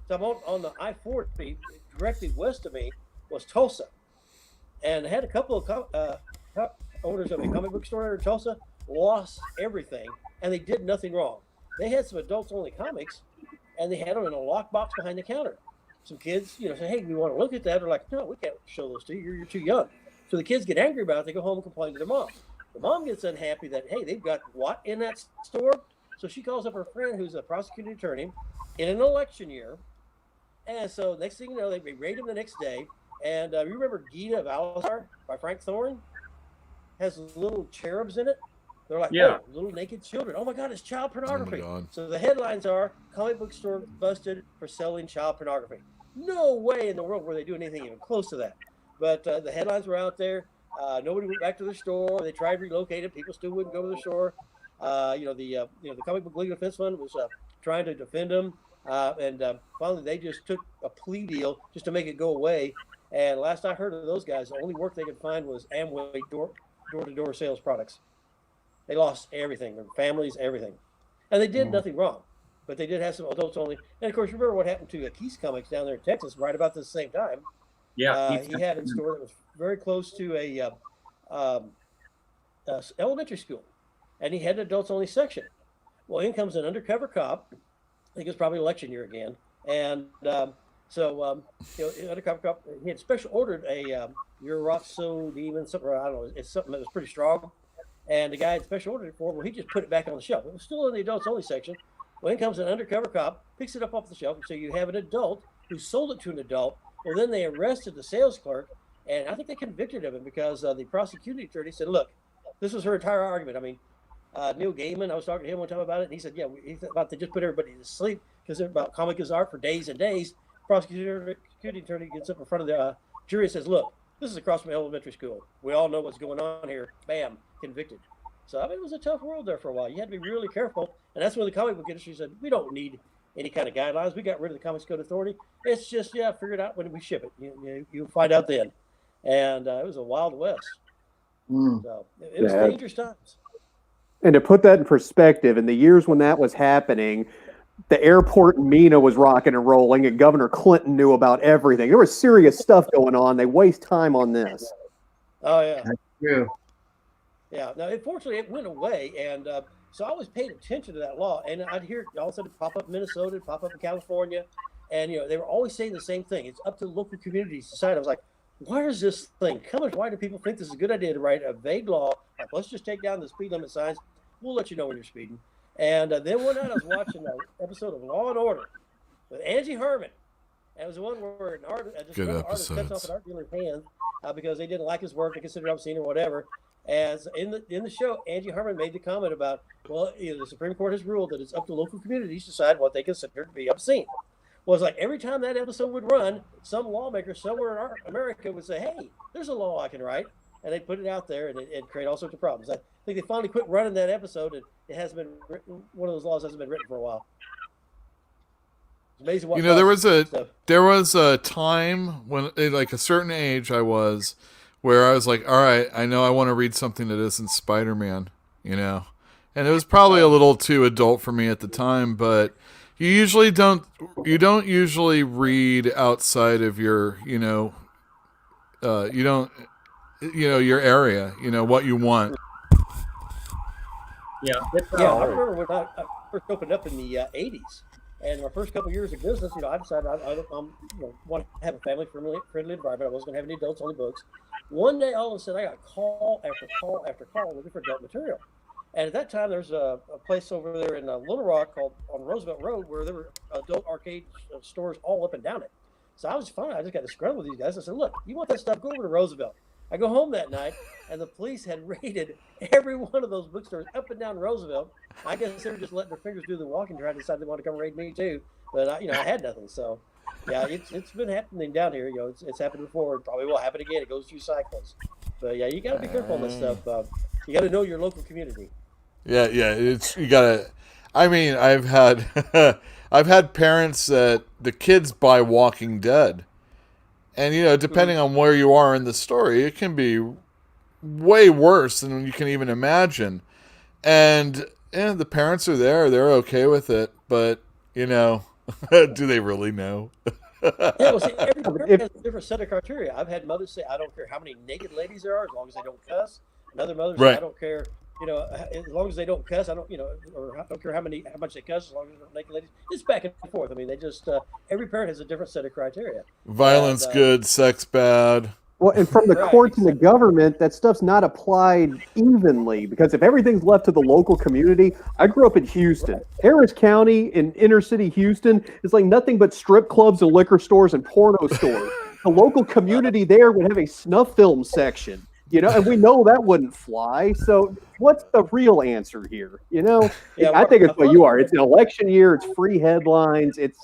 I'm on the I-40 directly west of me was Tulsa, and I had a couple of owners of a comic book store in Tulsa lost everything, and they did nothing wrong. They had some adults-only comics, and they had them in a lockbox behind the counter. Some kids, say, "Hey, we want to look at that." They're like, "No, we can't show those to you. You're too young." So the kids get angry about it. They go home and complain to their mom. The mom gets unhappy that, hey, they've got what in that store? So she calls up her friend who's a prosecuting attorney in an election year. And so next thing you know, they raid him the next day. And you remember Gita of Alisar by Frank Thorne? Has little cherubs in it. They're like, little naked children. Oh my God, it's child pornography. Oh so the headlines are, comic book store busted for selling child pornography. No way in the world were they doing anything even close to that. But the headlines were out there. Nobody went back to the store. They tried to relocate it. People still wouldn't go to the store. The Comic Book Legal Defense Fund was trying to defend them. And finally, they just took a plea deal just to make it go away. And last I heard of those guys, the only work they could find was Amway door-to-door sales products. They lost everything, their families, everything. And they did nothing wrong. But they did have some adults only. And, of course, you remember what happened to Keys Comics down there in Texas right about the same time. Yeah. He had a store that was very close to a elementary school. And he had an adults-only section. Well, in comes an undercover cop. I think it was probably election year again. And undercover cop, he had special ordered a Urotso Demon, something, I don't know, it's something that was pretty strong. And the guy had special ordered it for, well, he just put it back on the shelf. It was still in the adults-only section. Well, in comes an undercover cop, picks it up off the shelf. So you have an adult who sold it to an adult. Well, then they arrested the sales clerk, and I think they convicted him because the prosecuting attorney said, look, this was her entire argument. I mean, Neil Gaiman, I was talking to him one time about it, and he said, he's about to just put everybody to sleep because they're about comic is art for days and days. Prosecuting attorney gets up in front of the jury and says, look, this is across from elementary school. We all know what's going on here. Bam, convicted. So, I mean, it was a tough world there for a while. You had to be really careful. And that's when the comic book industry said, we don't need any kind of guidelines. We got rid of the Comics Code Authority. It's just, figure it out when we ship it. You'll find out then. And it was a Wild West. So it was dangerous times. And to put that in perspective, in the years when that was happening, the airport in Mina was rocking and rolling, and Governor Clinton knew about everything. There was serious stuff going on. They waste time on this. Oh, yeah. That's true. Yeah. Now, unfortunately, it went away. And so I always paid attention to that law. And I'd hear all of a sudden pop up in Minnesota, pop up in California. And, they were always saying the same thing. It's up to the local communities to decide. I was like, why is this thing coming? Why do people think this is a good idea to write a vague law? Like, let's just take down the speed limit signs. We'll let you know when you're speeding. And then one night I was watching an episode of Law and Order with Angie Herman. And it was the one where an artist cuts off an art dealer's hand because they didn't like his work, they considered it obscene or whatever. As in the show, Angie Herman made the comment about, well, the Supreme Court has ruled that it's up to local communities to decide what they consider to be obscene. Well, it's like every time that episode would run, some lawmaker somewhere in America would say, hey, there's a law I can write. And they'd put it out there, and it'd create all sorts of problems. I think they finally quit running that episode, and it hasn't been written. One of those laws hasn't been written for a while. It's amazing what there was a time when, like a certain age I was, where I was like, all right, I know I want to read something that isn't Spider-Man, and it was probably a little too adult for me at the time, but you don't usually read outside of your, your area, what you want. Yeah. I remember when I first opened up in the 80s, and my first couple of years of business, I decided I want to have a family-friendly environment. I wasn't going to have any adults, only books. One day, all of a sudden, I got call after call after call looking for adult material. And at that time, there's a place over there in Little Rock called on Roosevelt Road where there were adult arcade stores all up and down it. So I was fine. I just got disgruntled with these guys. I said, look, you want that stuff, go over to Roosevelt. I go home that night, and the police had raided every one of those bookstores up and down Roosevelt. I guess they were just letting their fingers do the walking, trying to decide they want to come raid me too. But I had nothing. So, yeah, it's been happening down here. It's happened before. It probably will happen again. It goes through cycles. But yeah, you got to be careful on this stuff. You got to know your local community. Yeah. You gotta. I mean, I've had parents that the kids buy Walking Dead. And, depending on where you are in the story, it can be way worse than you can even imagine. And the parents are there. They're okay with it. But, do they really know? Yeah, well, see, every parent has a different set of criteria. I've had mothers say, I don't care how many naked ladies there are, as long as they don't cuss. And other mothers say, I don't care, as long as they don't cuss, I don't, or I don't care how much they cuss, as long as they're naked ladies. It's back and forth. I mean, they just, every parent has a different set of criteria. Violence good, sex bad. Well, and from the courts and the government, that stuff's not applied evenly, because if everything's left to the local community, I grew up in Houston. Harris County in inner city Houston is like nothing but strip clubs and liquor stores and porno stores. The local community there would have a snuff film section, and we know that wouldn't fly. So what's the real answer here? I think it's what you are. It's an election year. It's free headlines. It's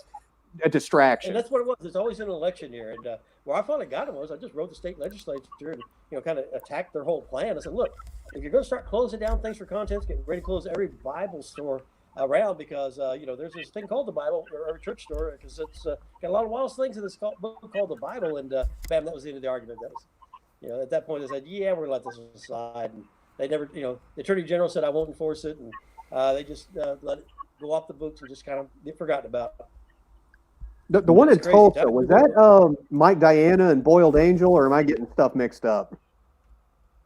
a distraction. And that's what it was. It's always an election year. And where I finally got it was I just wrote the state legislature and kind of attacked their whole plan. I said, look, if you're going to start closing down things for contents, get ready to close every Bible store around because there's this thing called the Bible or every church store because it's got a lot of wild things in this book called the Bible. And bam, that was the end of the argument. That was, at that point they said, yeah, we're going to let this aside. And they never, the Attorney General said I won't enforce it, and they just let it go off the books and just kind of get forgotten about. The one in Tulsa, was that Mike Diana and Boiled Angel, or am I getting stuff mixed up?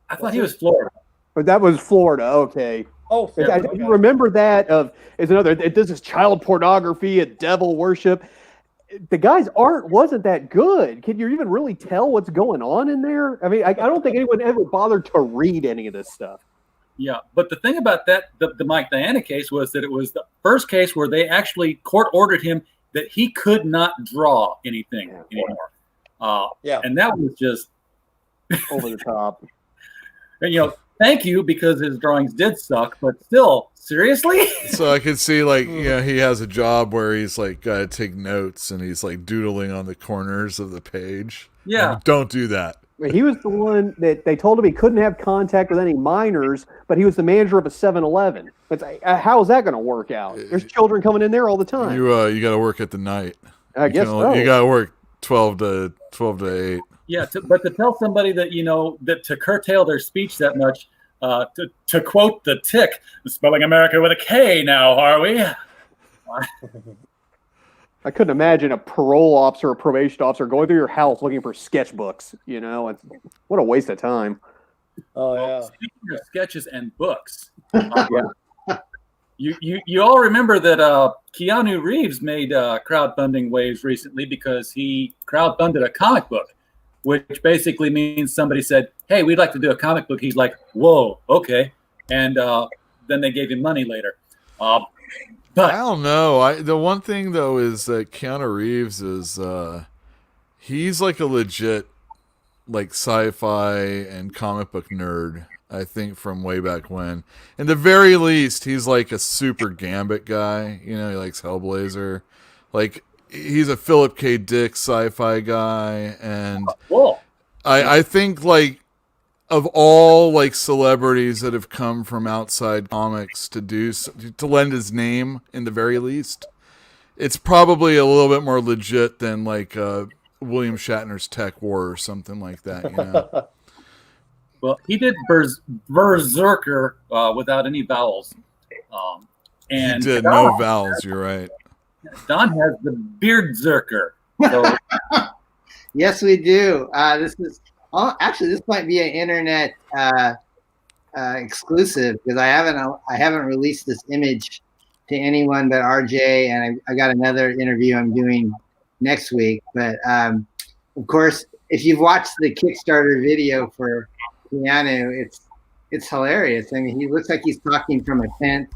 I thought he was Florida. But that was Florida, okay. Oh, Florida, I remember that this is child pornography and devil worship. The guy's art wasn't that good. Can you even really tell what's going on in there? I mean, I don't think anyone ever bothered to read any of this stuff. Yeah, but the thing about that, the Mike Diana case was that it was the first case where they actually court ordered him that he could not draw anything anymore. And that was just over the top. And, thank you, because his drawings did suck, but still, seriously? So I could see, he has a job where he's, got to take notes, and he's, doodling on the corners of the page. Yeah. Don't do that. He was the one that they told him he couldn't have contact with any minors, but he was the manager of a 7-Eleven. How is that going to work out? There's children coming in there all the time. You got to work at the night. I guess so. You got to work 12 to 8. Yeah, but to tell somebody that that to curtail their speech that much, to quote the Tick, spelling America with a K now, are we? I couldn't imagine a parole officer or probation officer going through your house looking for sketchbooks. What a waste of time. Oh yeah. Speaking of sketches and books, Yeah. you all remember that Keanu Reeves made crowdfunding waves recently because he crowdfunded a comic book, which basically means somebody said, "Hey, we'd like to do a comic book." He's like, "Whoa, okay," and then they gave him money later. But I don't know. The one thing though is that Keanu Reeves is he's like a legit like sci-fi and comic book nerd. I think from way back when. In the very least, he's like a super Gambit guy. He likes Hellblazer. Like he's a Philip K. Dick sci-fi guy, and cool. I think like of all like celebrities that have come from outside comics to lend his name in the very least, it's probably a little bit more legit than like William Shatner's Tech War or something like that. Well, he did Berserker without any vowels, and he did no vowels. You're right. Don has the Beardzerker. So Yes, we do. Actually, this might be an internet exclusive because I haven't released this image to anyone but RJ, and I got another interview I'm doing next week. But of course, if you've watched the Kickstarter video for Keanu, it's hilarious. I mean, he looks like he's talking from a tent,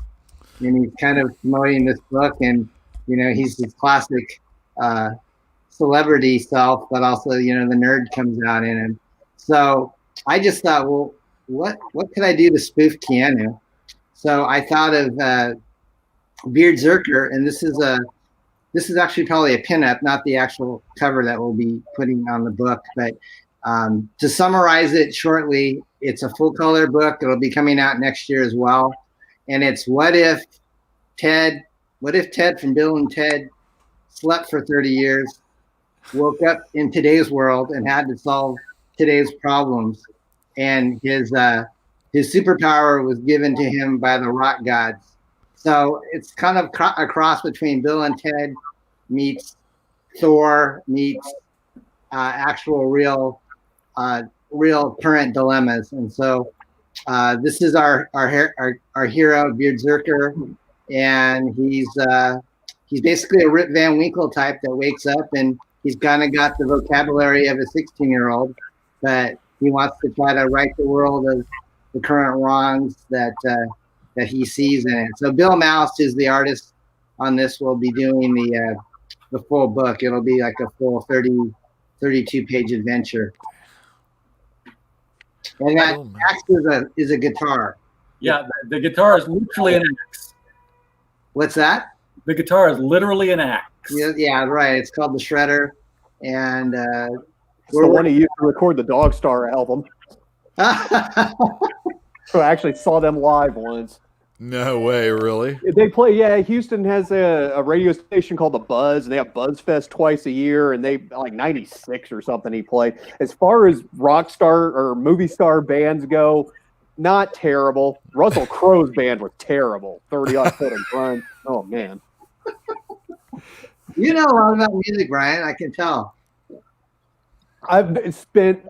and he's kind of promoting this book, and he's his classic celebrity self, but also the nerd comes out in him. So I just thought, well, what could I do to spoof Keanu? So I thought of Beardzerker, and this is actually probably a pinup, not the actual cover that we'll be putting on the book. But to summarize it shortly, it's a full color book. It'll be coming out next year as well, and it's what if Ted from Bill and Ted slept for 30 years, woke up in today's world, and had to solve today's problems, and his superpower was given to him by the rock gods. So it's kind of a cross between Bill and Ted meets Thor meets actual real current dilemmas. And so this is our hero, Beardzerker, and he's basically a Rip Van Winkle type that wakes up and he's kind of got the vocabulary of a 16-year-old, but he wants to try to right the world of the current wrongs that he sees in it. So Bill Mouse, who's the artist on this, will be doing the full book. It'll be like a full 32-page adventure. And that axe is a guitar. Yeah, the guitar is literally an axe. What's that? The guitar is literally an axe. Yeah, right. It's called the Shredder, and it's the one he used to record the Dog Star album. So I actually saw them live once. No way, really? They play, yeah. Houston has a radio station called The Buzz, and they have Buzz Fest twice a year, and they, like 96 or something, he played. As far as rock star or movie star bands go, not terrible. Russell Crowe's band was terrible. 30-odd foot of grunge. Oh, man. You know a lot about music, Brian. I can tell. I've spent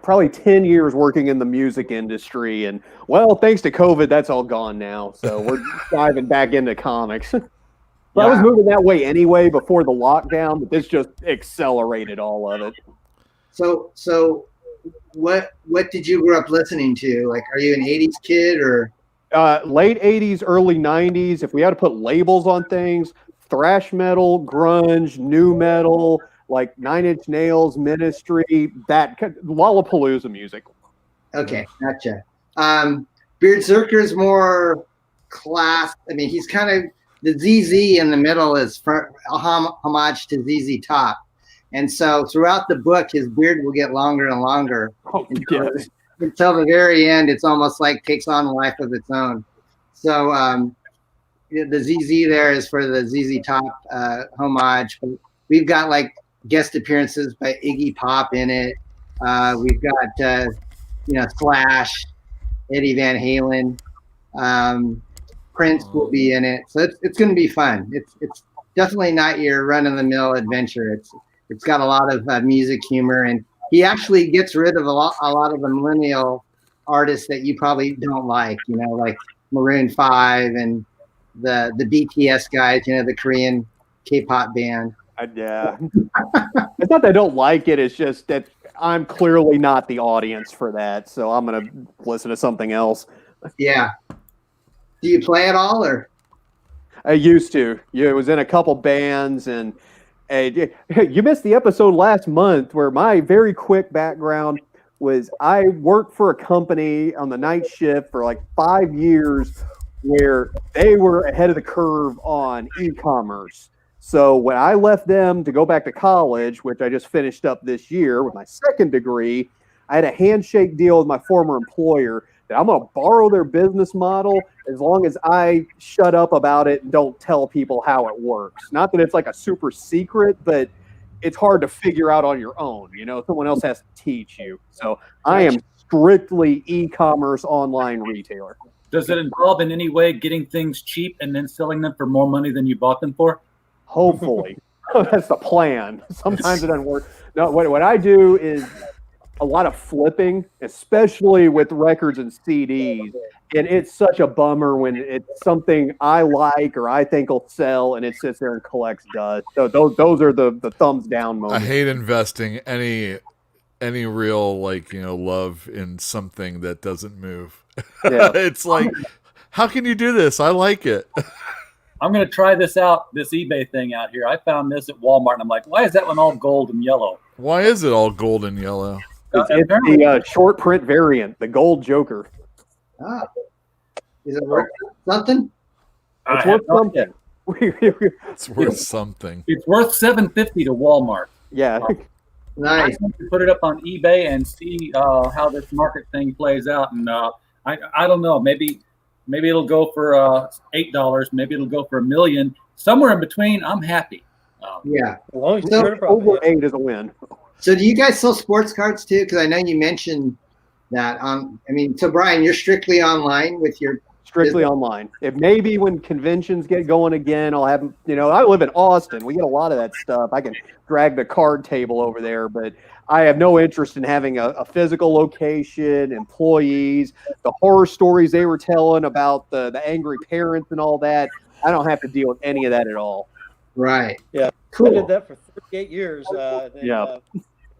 probably 10 years working in the music industry, and well, thanks to COVID, that's all gone now. So we're diving back into comics. But I was moving that way anyway before the lockdown, but this just accelerated all of it. So what did you grow up listening to? Like, are you an 80s kid or? Late 80s, early 90s. If we had to put labels on things, thrash metal, grunge, new metal, like Nine Inch Nails, Ministry, that Lollapalooza music. Okay, gotcha. Beardzerker's more class. I mean, he's kind of the ZZ in the middle is for a homage to ZZ Top, And so throughout the book, his beard will get longer and longer. Oh, yes. Until the very end, it's almost like takes on a life of its own. So the ZZ there is for the ZZ Top homage. But we've got like guest appearances by Iggy Pop in it. We've got Slash, Eddie Van Halen, Prince will be in it. So it's going to be fun. It's definitely not your run of the mill adventure. It's got a lot of music humor, and he actually gets rid of a lot of the millennial artists that you probably don't like. Like Maroon 5 and the BTS guys. The Korean K-pop band. Yeah. It's not that I don't like it. It's just that I'm clearly not the audience for that. So I'm going to listen to something else. Yeah. Do you play at all, or? I used to. Yeah, it was in a couple bands, and you missed the episode last month where my very quick background was I worked for a company on the night shift for like 5 years where they were ahead of the curve on e-commerce. So when I left them to go back to college, which I just finished up this year with my second degree, I had a handshake deal with my former employer that I'm going to borrow their business model as long as I shut up about it and don't tell people how it works. Not that it's like a super secret, but it's hard to figure out on your own. Someone else has to teach you. So I am strictly e-commerce online retailer. Does it involve in any way getting things cheap and then selling them for more money than you bought them for? Hopefully. That's the plan. Sometimes it doesn't work. No, what I do is a lot of flipping, especially with records and CDs. And it's such a bummer when it's something I like or I think will sell and it sits there and collects dust. So those are the thumbs down moments. I hate investing any real love in something that doesn't move. Yeah. It's like, how can you do this? I like it. I'm going to try this eBay thing out here. I found this at Walmart, and I'm like, why is that one all gold and yellow? Why is it all gold and yellow? It's the short print variant, the gold Joker. Ah. Is it worth something? It's worth something. It's worth something. It's worth $7.50 to Walmart. Yeah. Nice. I'm going to put it up on eBay and see how this market thing plays out. And I don't know. Maybe it'll go for $8. Maybe it'll go for $1 million. Somewhere in between, I'm happy. Yeah. As long as So, Over 8 is a win. So do you guys sell sports cards too? Because I know you mentioned that. So Brian, you're strictly online with your Strictly online. It may be when conventions get going again, I'll have, I live in Austin. We get a lot of that stuff. I can drag the card table over there, but I have no interest in having a physical location, employees, the horror stories they were telling about the angry parents and all that. I don't have to deal with any of that at all. Right. Yeah. Cool. I did that for 38 years. Yeah.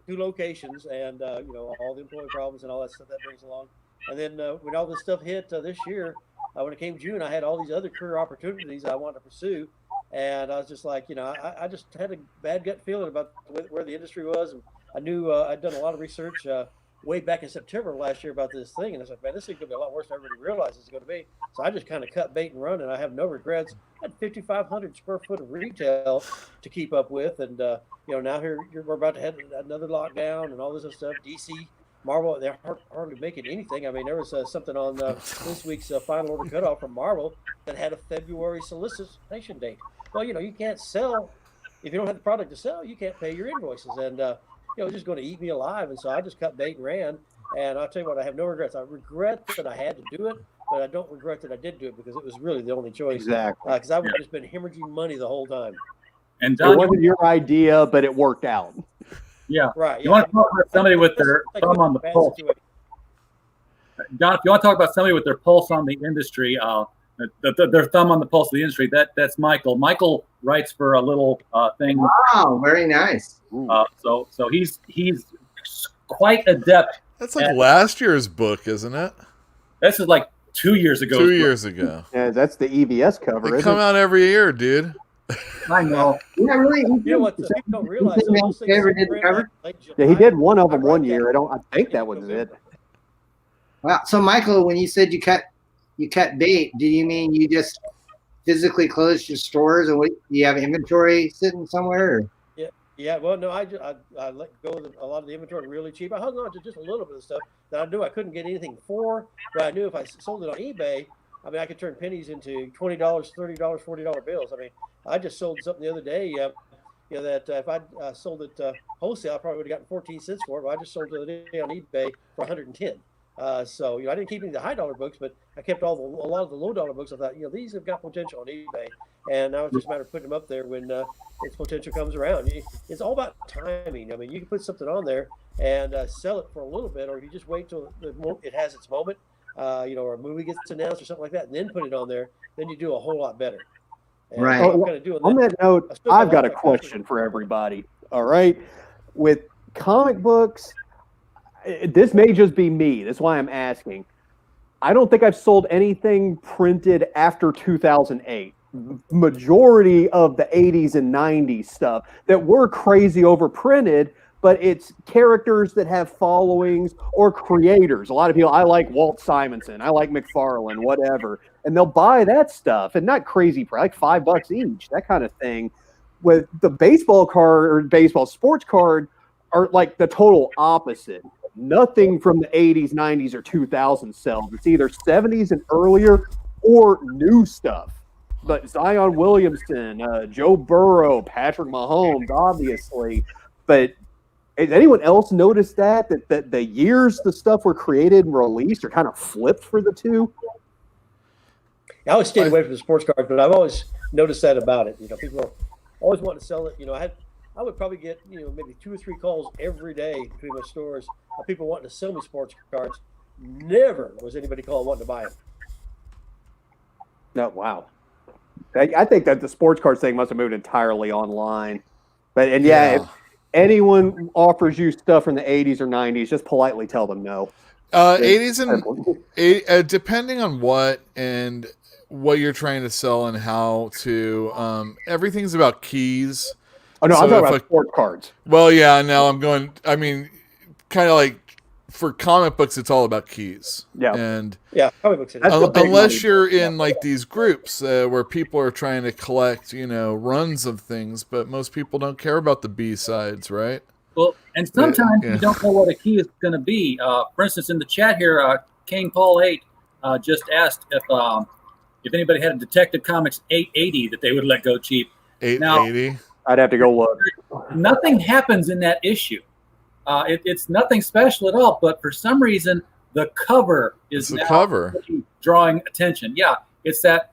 2 locations, and all the employee problems and all that stuff that brings along. And then when all this stuff hit this year, when it came June, I had all these other career opportunities I wanted to pursue, and I was just like, I just had a bad gut feeling about where the industry was, and I knew I'd done a lot of research way back in September of last year about this thing, and I was like, man, this thing's gonna be a lot worse than I really realized it's gonna be. So I just kind of cut bait and run, and I have no regrets. I had 5,500 square foot of retail to keep up with, and now we're about to have another lockdown and all this other stuff. DC, Marvel, they're hardly making anything. I mean, there was something on this week's final order cutoff from Marvel that had a February solicitation date. Well, you can't sell if you don't have the product to sell. You can't pay your invoices, and it's just going to eat me alive. And so I just cut bait and ran. And I'll tell you what, I have no regrets. I regret that I had to do it, but I don't regret that I did do it because it was really the only choice. Exactly. Because I would have just been hemorrhaging money the whole time. And It wasn't your idea, but it worked out. Yeah. Right. You want to talk about somebody with their thumb on the pulse. John, if you want to talk about somebody with their pulse on the industry, their thumb on the pulse of the industry, that's Michael. Michael writes for a little thing. Wow, very nice. So he's quite adept. That's like last year's book, isn't it? This is like 2 years ago. 2 years ago. Yeah, that's the EVS cover. They come out every year, dude. I know. Yeah, really. You know what? People don't realize. Those things Ever did the cover? Yeah, he did one of them one year. I think that was it. Wow. So Michael, when you said you cut bait, do you mean you just physically closed your stores and do you have inventory sitting somewhere? Or? Yeah, well, no, I let go of a lot of the inventory really cheap. I hung on to just a little bit of stuff that I knew I couldn't get anything for, but I knew if I sold it on eBay, I mean, I could turn pennies into $20, $30, $40 bills. I mean, I just sold something the other day, that if I sold it wholesale, I probably would have gotten 14 cents for it. But I just sold it the other day on eBay for 110. So I didn't keep any of the high dollar books, but I kept a lot of the low dollar books. I thought, these have got potential on eBay, and now it's just a matter of putting them up there when its potential comes around. It's all about timing. I mean, you can put something on there and sell it for a little bit, or if you just wait till it has its moment, or a movie gets announced or something like that, and then put it on there, then you do a whole lot better. And Right. I'm kind of doing On that note, I've got a my question for everybody. All right. With comic books, this may just be me. That's why I'm asking. I don't think I've sold anything printed after 2008. Majority of the 80s and 90s stuff that were crazy overprinted, but it's characters that have followings or creators. A lot of people, I like Walt Simonson, I like McFarlane, whatever, and they'll buy that stuff, and not crazy price, like $5 each, that kind of thing. With the baseball card or baseball sports card are like the total opposite. Nothing from the 80s, 90s, or 2000s sells. It's either 70s and earlier or new stuff. But Zion Williamson, Joe Burrow, Patrick Mahomes, obviously. But has anyone else noticed that the years the stuff were created and released are kind of flipped for the two? I always stayed away from the sports cards, but I've always noticed that about it. People are always wanting to sell it. I would probably get maybe 2 or 3 calls every day between my stores of people wanting to sell me sports cards. Never was anybody calling wanting to buy them. No, wow. I think that the sports cards thing must have moved entirely online. But if anyone offers you stuff from the 80s or 90s, just politely tell them no. 80s and depending on what and what you're trying to sell and how to everything's about keys. Oh no, I'm talking about sports cards. Well, yeah, now kind of like for comic books, it's all about keys. Yeah. And comic books. Unless you're in like these groups where people are trying to collect, runs of things, but most people don't care about the B-sides, right? Well, and sometimes you don't know what a key is going to be. For instance, in the chat here, King Paul 8 just asked if anybody had a Detective Comics 880 that they would let go cheap. 880? Now, I'd have to go look. Nothing happens in that issue. It's nothing special at all, but for some reason, the cover is drawing attention. Yeah, it's that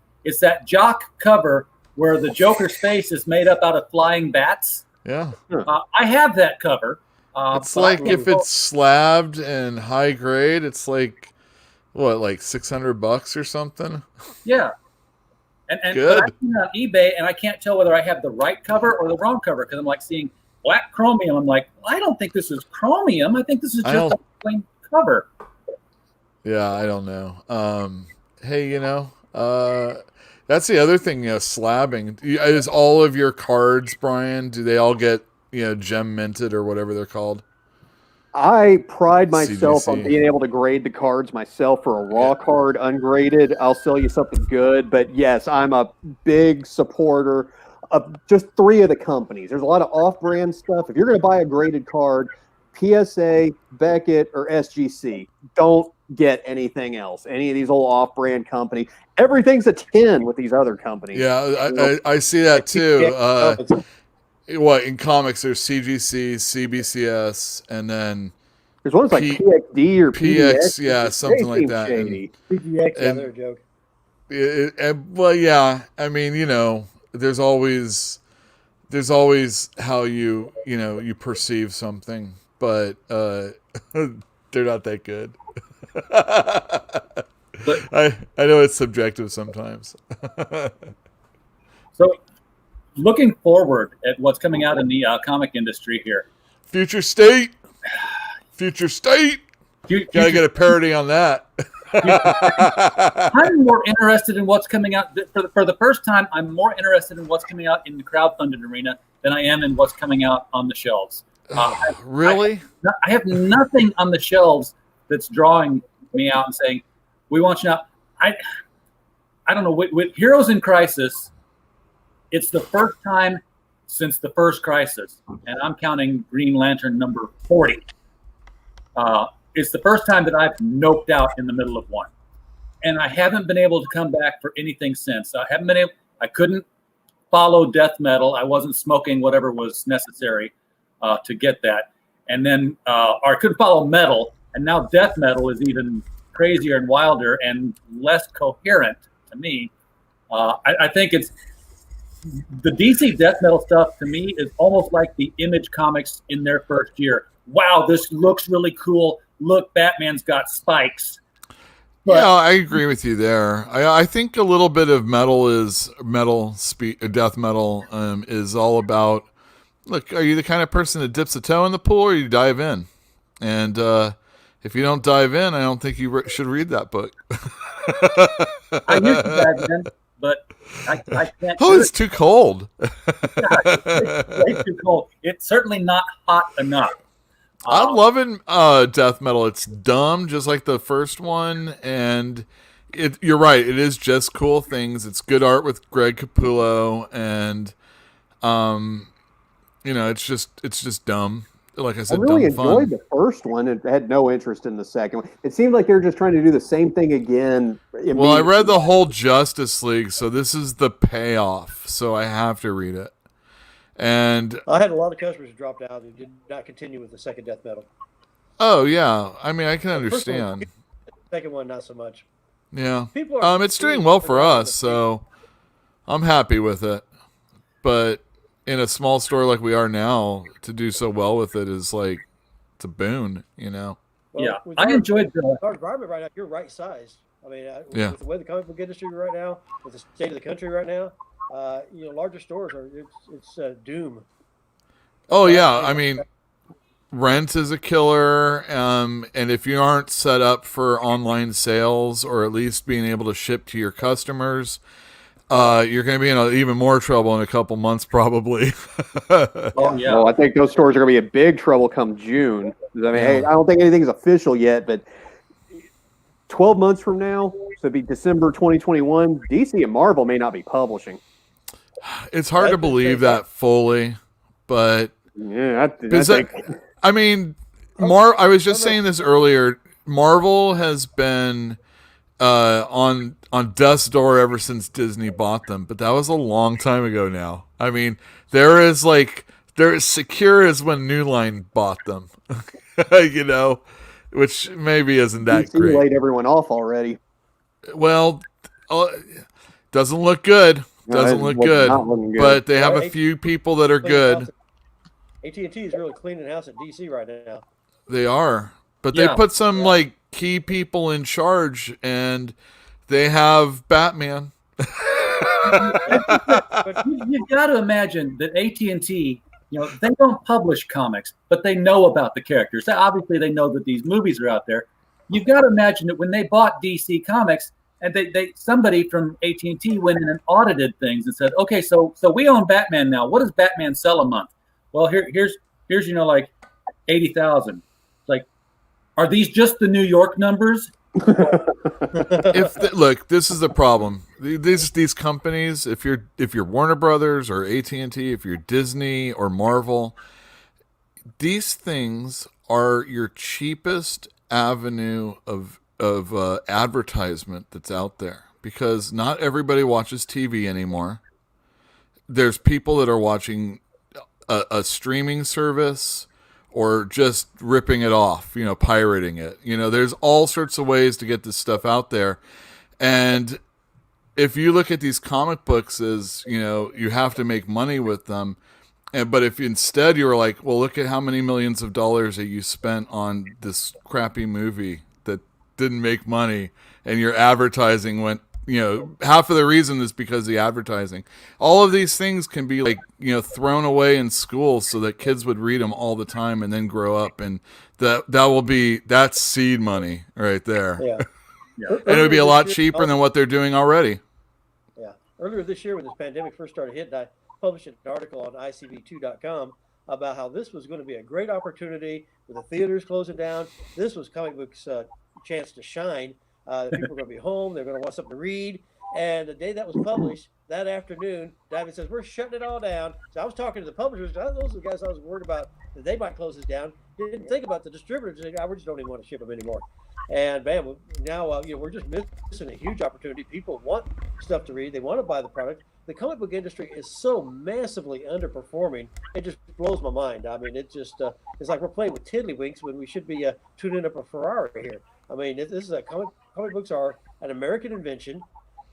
jock cover where the Joker's face is made up out of flying bats. Yeah. I have that cover. It's like if it's slabbed and high grade, it's like what, like $600 or something? Yeah. And but I've seen it on eBay, and I can't tell whether I have the right cover or the wrong cover because I'm like seeing black chromium. I'm like, I don't think this is chromium. I think this is just a plain cover. Yeah, I don't know. Hey, that's the other thing, slabbing. Is all of your cards, Brian, do they all get, gem minted or whatever they're called? I pride myself CGC. on being able to grade the cards myself. For a raw card, ungraded, I'll sell you something good. But yes, I'm a big supporter of just 3 of the companies. There's a lot of off-brand stuff. If you're going to buy a graded card, PSA, Beckett, or SGC, don't get anything else. Any of these old off-brand company. Everything's a 10 with these other companies. Yeah, I see that too. What in comics? There's CGC, CBCS, and then there's ones like PXD or PX, yeah, something like that. PGX, another joke. Well, yeah. I mean, there's always how you perceive something, but they're not that good. I know it's subjective sometimes. So, looking forward at what's coming out in the comic industry here. Future state. Gotta get a parody on that. I'm more interested in what's coming out. For the first time, I'm more interested in what's coming out in the crowdfunded arena than I am in what's coming out on the shelves. Really? I have nothing on the shelves that's drawing me out and saying, we want you now. I don't know. With Heroes in Crisis, it's the first time since the first Crisis, and I'm counting Green Lantern number 40. It's the first time that I've noped out in the middle of one, and I haven't been able to come back for anything since. I couldn't follow death metal. I wasn't smoking whatever was necessary to get that, and then or I couldn't follow metal, and now death metal is even crazier and wilder and less coherent to me. I think it's the DC death metal stuff to me is almost like the Image comics in their first year. Wow, this looks really cool. Look, Batman's got spikes. But, yeah, I agree with you there. I think a little bit of death metal is all about, look, are you the kind of person that dips a toe in the pool or you dive in? And if you don't dive in, I don't think you should read that book. I used to dive in, but I can't. Oh, it's too cold. It's way too cold. It's certainly not hot enough. I'm loving death metal. It's dumb, just like the first one, and you're right. It is just cool things. It's good art with Greg Capullo, and it's just dumb. Like I said, I really dumb enjoyed fun. the first one and had no interest in the second one. It seemed like they were just trying to do the same thing again. Well, I read the whole Justice League, so this is the payoff. So I have to read it. And I had a lot of customers who dropped out and did not continue with the second death metal. oh yeah, I mean I can understand. The second one, not so much. Yeah, People are it's doing well for us, so I'm happy with it. But in a small store like we are now, to do so well with it is like it's a boon, Well, Yeah, with I enjoyed the. our environment right now. You're right sized. I mean, with the way the comic book industry right now, with the state of the country right now, larger stores it's doom. Oh yeah, I mean, rent is a killer, and if you aren't set up for online sales or at least being able to ship to your customers, you're going to be in even more trouble in a couple months probably. Oh yeah. Well, I think those stores are going to be in big trouble come June. I mean, hey, I don't think anything's official yet, but 12 months from now, so it'd be December 2021, DC and Marvel may not be publishing. It's hard to believe that fully, but yeah, I mean, I was just saying this earlier. Marvel has been on death's door ever since Disney bought them, but that was a long time ago now. I mean, they're as secure as when New Line bought them, which maybe isn't that DC great. laid everyone off already. Well, doesn't look good. Doesn't look good, but they have a few people that are good. AT&T is really cleaning house at DC right now. They are, but they put some key people in charge, and they have Batman. But you got to imagine that AT&T, they don't publish comics, but they know about the characters. Obviously, they know that these movies are out there. You've got to imagine that when they bought DC Comics, and somebody from AT&T went in and audited things and said, okay, so we own Batman now. What does Batman sell a month? Well, here's like 80,000. Like, are these just the New York numbers? Look, this is the problem. These companies, if you're Warner Brothers or AT&T, if you're Disney or Marvel, these things are your cheapest avenue of advertisement that's out there, because not everybody watches TV anymore. There's people that are watching a streaming service or just ripping it off, pirating it. There's all sorts of ways to get this stuff out there. And if you look at these comic books as, you have to make money with them. But if instead you were like, well, look at how many millions of dollars that you spent on this crappy movie that didn't make money, and your advertising went, half of the reason is because of the advertising. All of these things can be thrown away in school so that kids would read them all the time and then grow up, and that's seed money right there. Yeah. And it would be a lot cheaper than what they're doing already. Yeah. Earlier this year, when this pandemic first started hitting, I published an article on ICB2.com about how this was going to be a great opportunity with the theaters closing down. This was comic books' chance to shine. People are going to be home. They're going to want something to read. And the day that was published, that afternoon, David says, we're shutting it all down. So I was talking to the publishers. Those are the guys I was worried about that they might close this down. Didn't think about the distributors. We just don't even want to ship them anymore. And bam, now we're just missing a huge opportunity. People want stuff to read. They want to buy the product. The comic book industry is so massively underperforming. It just blows my mind. I mean, it's like we're playing with tiddlywinks when we should be tuning up a Ferrari here. I mean, this is comic books are an American invention.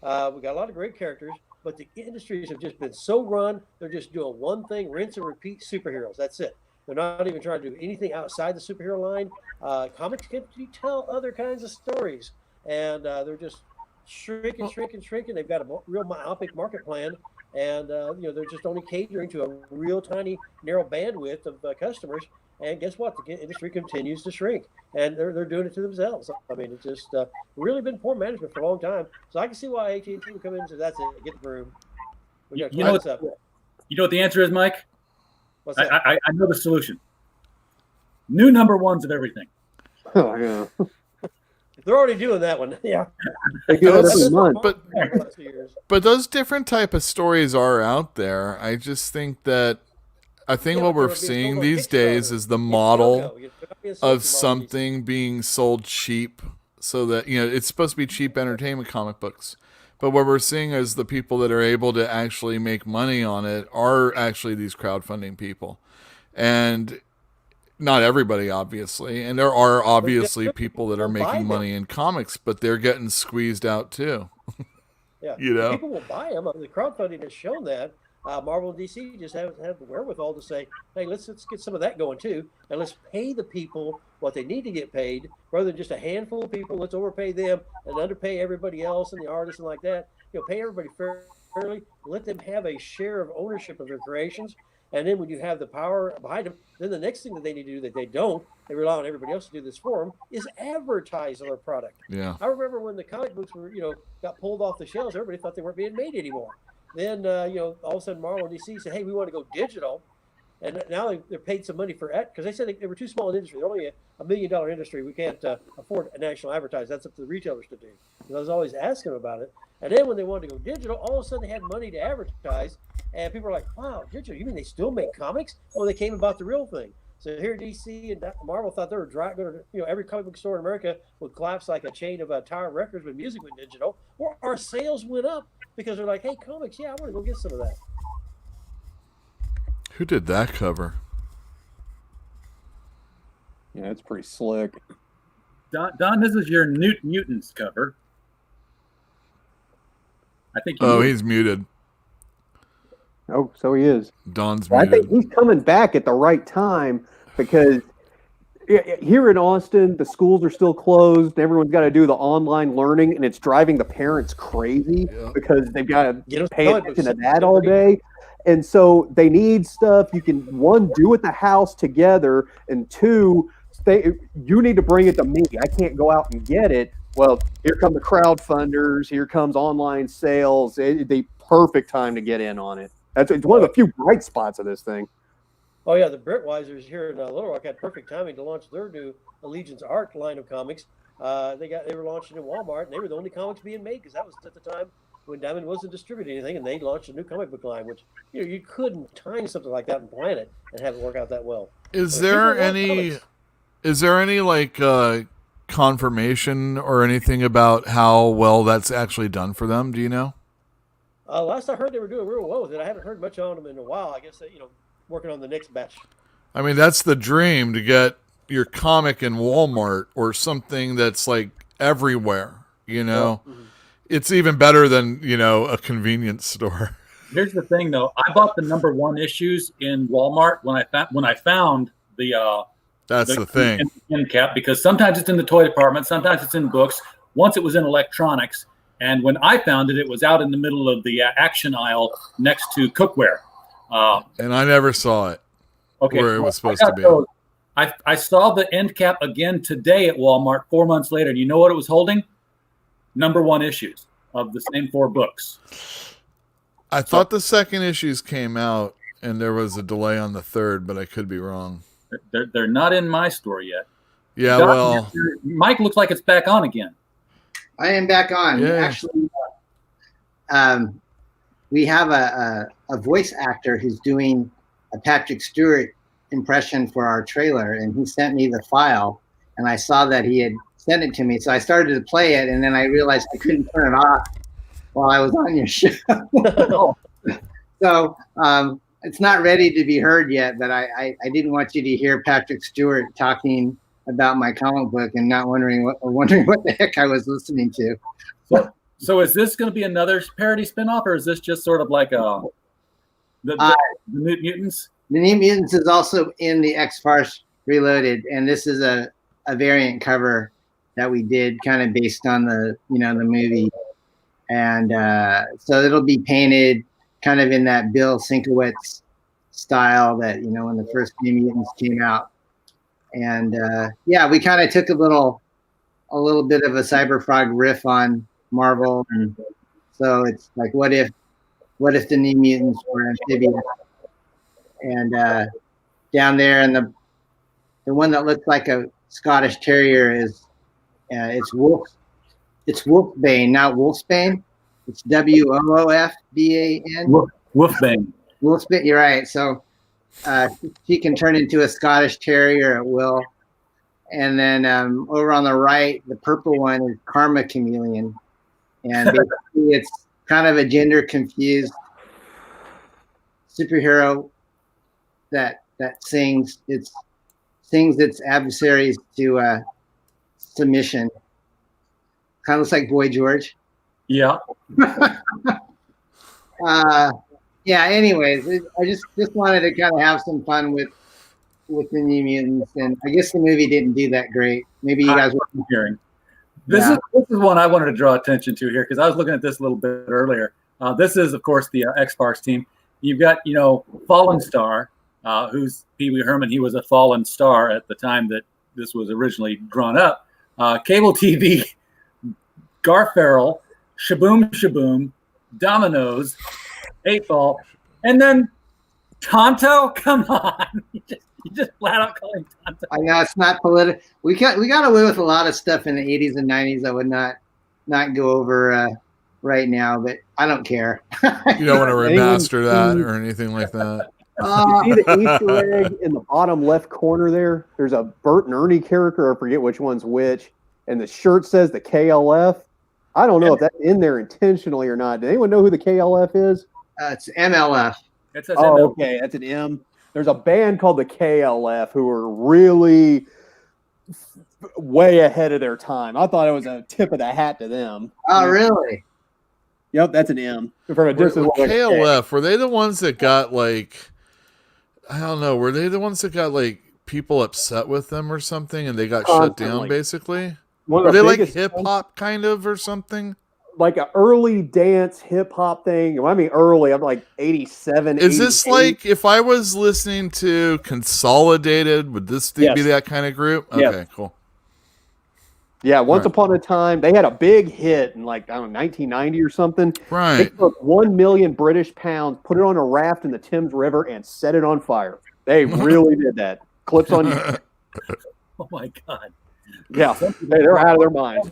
We got a lot of great characters, but the industries have just been so run. They're just doing one thing, rinse and repeat superheroes. That's it. They're not even trying to do anything outside the superhero line. Comics can tell other kinds of stories, and they're just shrinking. They've got a real myopic market plan, and they're just only catering to a real tiny, narrow bandwidth of customers. And guess what? The industry continues to shrink, and they're doing it to themselves. I mean, it's just really been poor management for a long time. So I can see why AT&T would come in and say, "That's it, get the broom." You know what the answer is, Mike? What's that? I know the solution. New number ones of everything. Oh yeah. They're already doing that one. Yeah. They do that every month. But those different type of stories are out there. I just think what we're seeing these days is the model of something being sold cheap, so that it's supposed to be cheap entertainment comic books. But what we're seeing is the people that are able to actually make money on it are actually these crowdfunding people. And not everybody, obviously. And there are obviously people that are making money in comics, but they're getting squeezed out too. Yeah, You people will buy them. The crowdfunding has shown that. Marvel and DC just have the wherewithal to say, hey, let's get some of that going too, and let's pay the people what they need to get paid, rather than just a handful of people. Let's overpay them and underpay everybody else and the artists and like that. Pay everybody fairly. Let them have a share of ownership of their creations, and then when you have the power behind them, then the next thing that they need to do that they don't, they rely on everybody else to do this for them, is advertise their product. Yeah. I remember when the comic books were, got pulled off the shelves, everybody thought they weren't being made anymore. Then, all of a sudden, Marvel and DC said, hey, we want to go digital. And now they're paid some money for it, because they said they were too small an industry. They're only $1 million industry. We can't afford a national advertising. That's up to the retailers to do. And I was always asking them about it. And then when they wanted to go digital, all of a sudden they had money to advertise. And people were like, wow, digital, you mean they still make comics? Well, they came about the real thing. So here DC and Marvel thought they were going to, every comic book store in America would collapse like a chain of Tower Records when music went digital. Or our sales went up because they're like, hey, comics, yeah, I want to go get some of that. Who did that cover? Yeah, it's pretty slick. Don, this is your Newt Mutants cover. I think. He's muted. Oh, so he is. Don's muted. I think he's coming back at the right time, because here in Austin, the schools are still closed. Everyone's got to do the online learning, and it's driving the parents crazy because they've got to pay attention to that all day. And so they need stuff you can, one, do at the house together, and two, you need to bring it to me. I can't go out and get it. Well, here come the crowdfunders. Here comes online sales. The perfect time to get in on it. It's one of the few bright spots of this thing. Oh yeah, the Britweisers here in Little Rock had perfect timing to launch their new Allegiance Arc line of comics. They were launching in Walmart, and they were the only comics being made, because that was at the time when Diamond wasn't distributing anything, and they launched a new comic book line, which you couldn't time something like that and plan it and have it work out that well. Is there any like confirmation or anything about how well that's actually done for them? Do you know? Last I heard, they were doing real well with it. I haven't heard much on them in a while. I guess working on the next batch. I mean, that's the dream, to get your comic in Walmart or something that's like everywhere. Mm-hmm. It's even better than a convenience store. Here's the thing, though. I bought the number one issues in Walmart when I found the. That's the thing. End cap, because sometimes it's in the toy department, sometimes it's in books. Once it was in electronics, and when I found it, it was out in the middle of the action aisle next to cookware. And I never saw it. Okay, where it was supposed to be. Those. I saw the end cap again today at Walmart 4 months later. And you know what it was holding? Number one issues of the same 4 books. I thought the second issues came out and there was a delay on the third, but I could be wrong. They're not in my store yet. Yeah, well, Mike looks like it's back on again. I am back on. Yeah. Actually, we have a voice actor who's doing a Patrick Stewart impression for our trailer, and he sent me the file, and I saw that he had sent it to me. So I started to play it, and then I realized I couldn't turn it off while I was on your show. So it's not ready to be heard yet, but I didn't want you to hear Patrick Stewart talking about my comic book and not wondering what the heck I was listening to. So is this going to be another parody spinoff, or is this just sort of like the New Mutants? The New Mutants is also in the X-Farce Reloaded, and this is a variant cover that we did kind of based on the movie. And so it'll be painted kind of in that Bill Sienkiewicz style that, when the first New Mutants came out. And we kind of took a little bit of a Cyberfrog riff on Marvel. And so it's like, what if the New Mutants were amphibious? And down there, and the one that looks like a Scottish Terrier is it's Wolfbane, not Wolfsbane. It's Woofban. Wolfbane. Wolfbane. You're right. So she can turn into a Scottish Terrier at will. And then over on the right, the purple one is Karma Chameleon, and basically it's kind of a gender confused superhero that sings its adversaries to submission. Kind of looks like Boy George. Yeah. Anyways, I just wanted to kind of have some fun with the New Mutants, and I guess the movie didn't do that great. Maybe you guys weren't hearing. This is one I wanted to draw attention to here, because I was looking at this a little bit earlier. This is, of course, the X-Farce team. You've got, Fallen Star, who's Pee Wee Herman. He was a fallen star at the time that this was originally drawn up. Cable TV, Garfarrell, Shaboom Shaboom, Dominoes, 8-Ball, and then Tonto. Come on, you just flat out call him Tonto. I know it's not political. We got away with a lot of stuff in the 80s and 90s I would not go over right now, but I don't care. You don't want to remaster that or anything like that. You see the Easter egg in the bottom left corner there? There's a Bert and Ernie character. I forget which one's which. And the shirt says the KLF. I don't know if that's in there intentionally or not. Does anyone know who the KLF is? It's MLF. Okay. That's an M. There's a band called the KLF who are really way ahead of their time. I thought it was a tip of the hat to them. Oh, really? Yep, that's an M. KLF, were they the ones that got I don't know, were they the ones that got people upset with them or something and they got shut down basically? Were they hip hop kind of or something? Like an early dance hip hop thing. When I mean early, I'm like 87. Is this if I was listening to Consolidated, would this be that kind of group? Okay, cool. Yeah, once upon a time, they had a big hit in 1990 or something. Right. They took 1 million British pounds, put it on a raft in the Thames River, and set it on fire. They really did that. Clips on you. Oh my God. Yeah, they're out of their minds.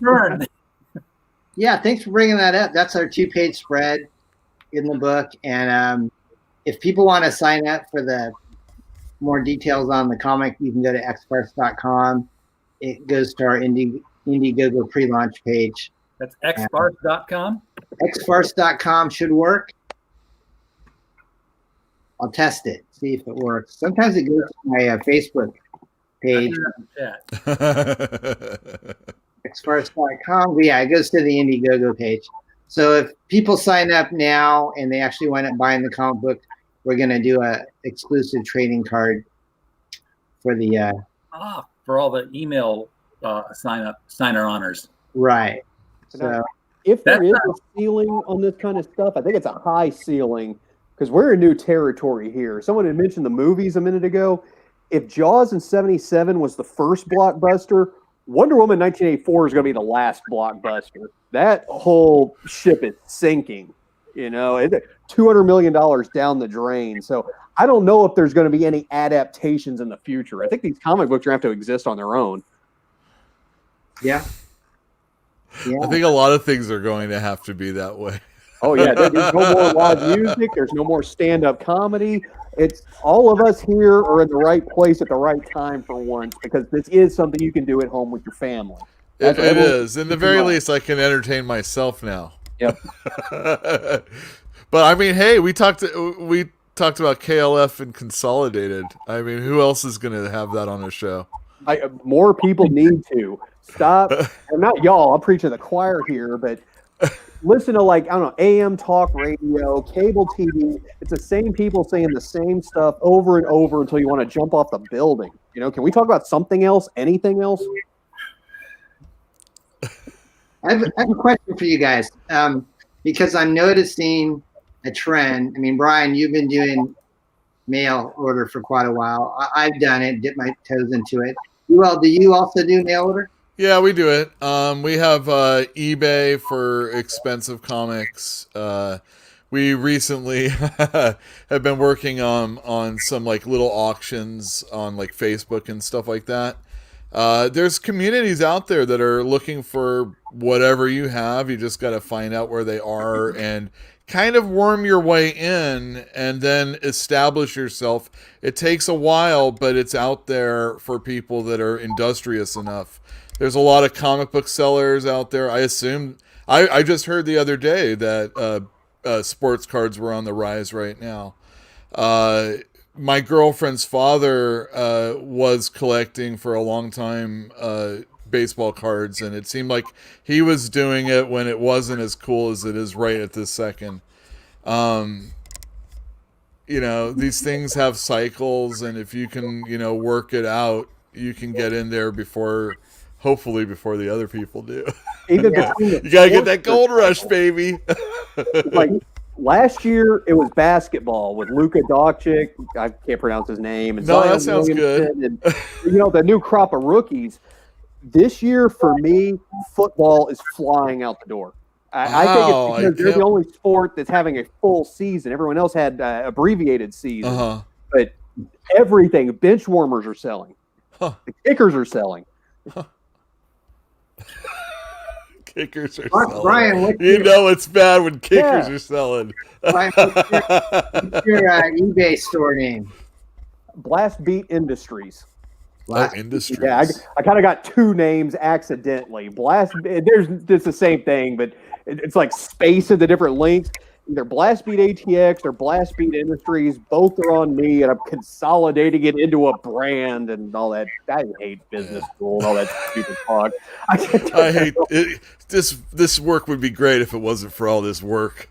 Yeah, thanks for bringing that up. That's our 2-page spread in the book. And if people want to sign up for the more details on the comic, you can go to xfarce.com. It goes to our Indiegogo pre-launch page. That's xfarce.com? Xfarce.com should work. I'll test it, see if it works. Sometimes it goes to my Facebook page. Xfarce.com. Yeah, it goes to the Indiegogo page. So if people sign up now and they actually wind up buying the comic book, we're going to do a exclusive trading card for the for all the email signer honors. Right. So if there is a ceiling on this kind of stuff, I think it's a high ceiling because we're in new territory here. Someone had mentioned the movies a minute ago. If Jaws in '77 was the first blockbuster, Wonder Woman 1984 is going to be the last blockbuster. That whole ship is sinking. $200 million down the drain. So I don't know if there's going to be any adaptations in the future. I think these comic books are going to have to exist on their own. Yeah. I think a lot of things are going to have to be that way. Oh yeah, there's no more live music. There's no more stand-up comedy. It's all of us here are in the right place at the right time for once, because this is something you can do at home with your family. It is. In the very least, I can entertain myself now. Yep. But I mean, hey, we talked about KLF and Consolidated. I mean, who else is going to have that on a show? More people need to stop. Or not y'all. I'm preaching the choir here, but listen to, like, I don't know, AM talk radio, cable TV. It's the same people saying the same stuff over and over until you want to jump off the building. You know, can we talk about something else? Anything else? I have a question for you guys, because I'm noticing a trend. I mean, Brian, you've been doing mail order for quite a while. I've done it, dipped my toes into it. Do you also do mail order? Yeah, we do it. We have eBay for expensive comics. We recently have been working on some like little auctions on like Facebook and stuff like that. There's communities out there that are looking for whatever you have. You just got to find out where they are and kind of worm your way in and then establish yourself. It takes a while, but it's out there for people that are industrious enough. There's a lot of comic book sellers out there. I assume I just heard the other day that sports cards were on the rise right now. My girlfriend's father was collecting for a long time baseball cards, and it seemed like he was doing it when it wasn't as cool as it is right at this second. You know, these things have cycles, and if you can, you know, work it out, you can get in there hopefully before the other people do. Even you gotta get that gold rush, baby. Like last year, it was basketball with Luka Doncic. I can't pronounce his name. And No, Zion that sounds Williamson, good. And, you know, the new crop of rookies. This year, for me, football is flying out the door. I think it's because they're the only sport that's having a full season. Everyone else had abbreviated season. Uh-huh. But everything, bench warmers are selling. Huh. The kickers are selling. Kickers are selling. Brian, you know it's bad when kickers are selling. Brian, what's your eBay store name? Blast Beat Industries. Industries. Yeah, I kind of got two names accidentally. It's the same thing, but it's like space in the different links. Either Blast Beat ATX or Blast Beat Industries. Both are on me, and I'm consolidating it into a brand and all that. I hate business school and all that stupid talk. I hate it. This work would be great if it wasn't for all this work.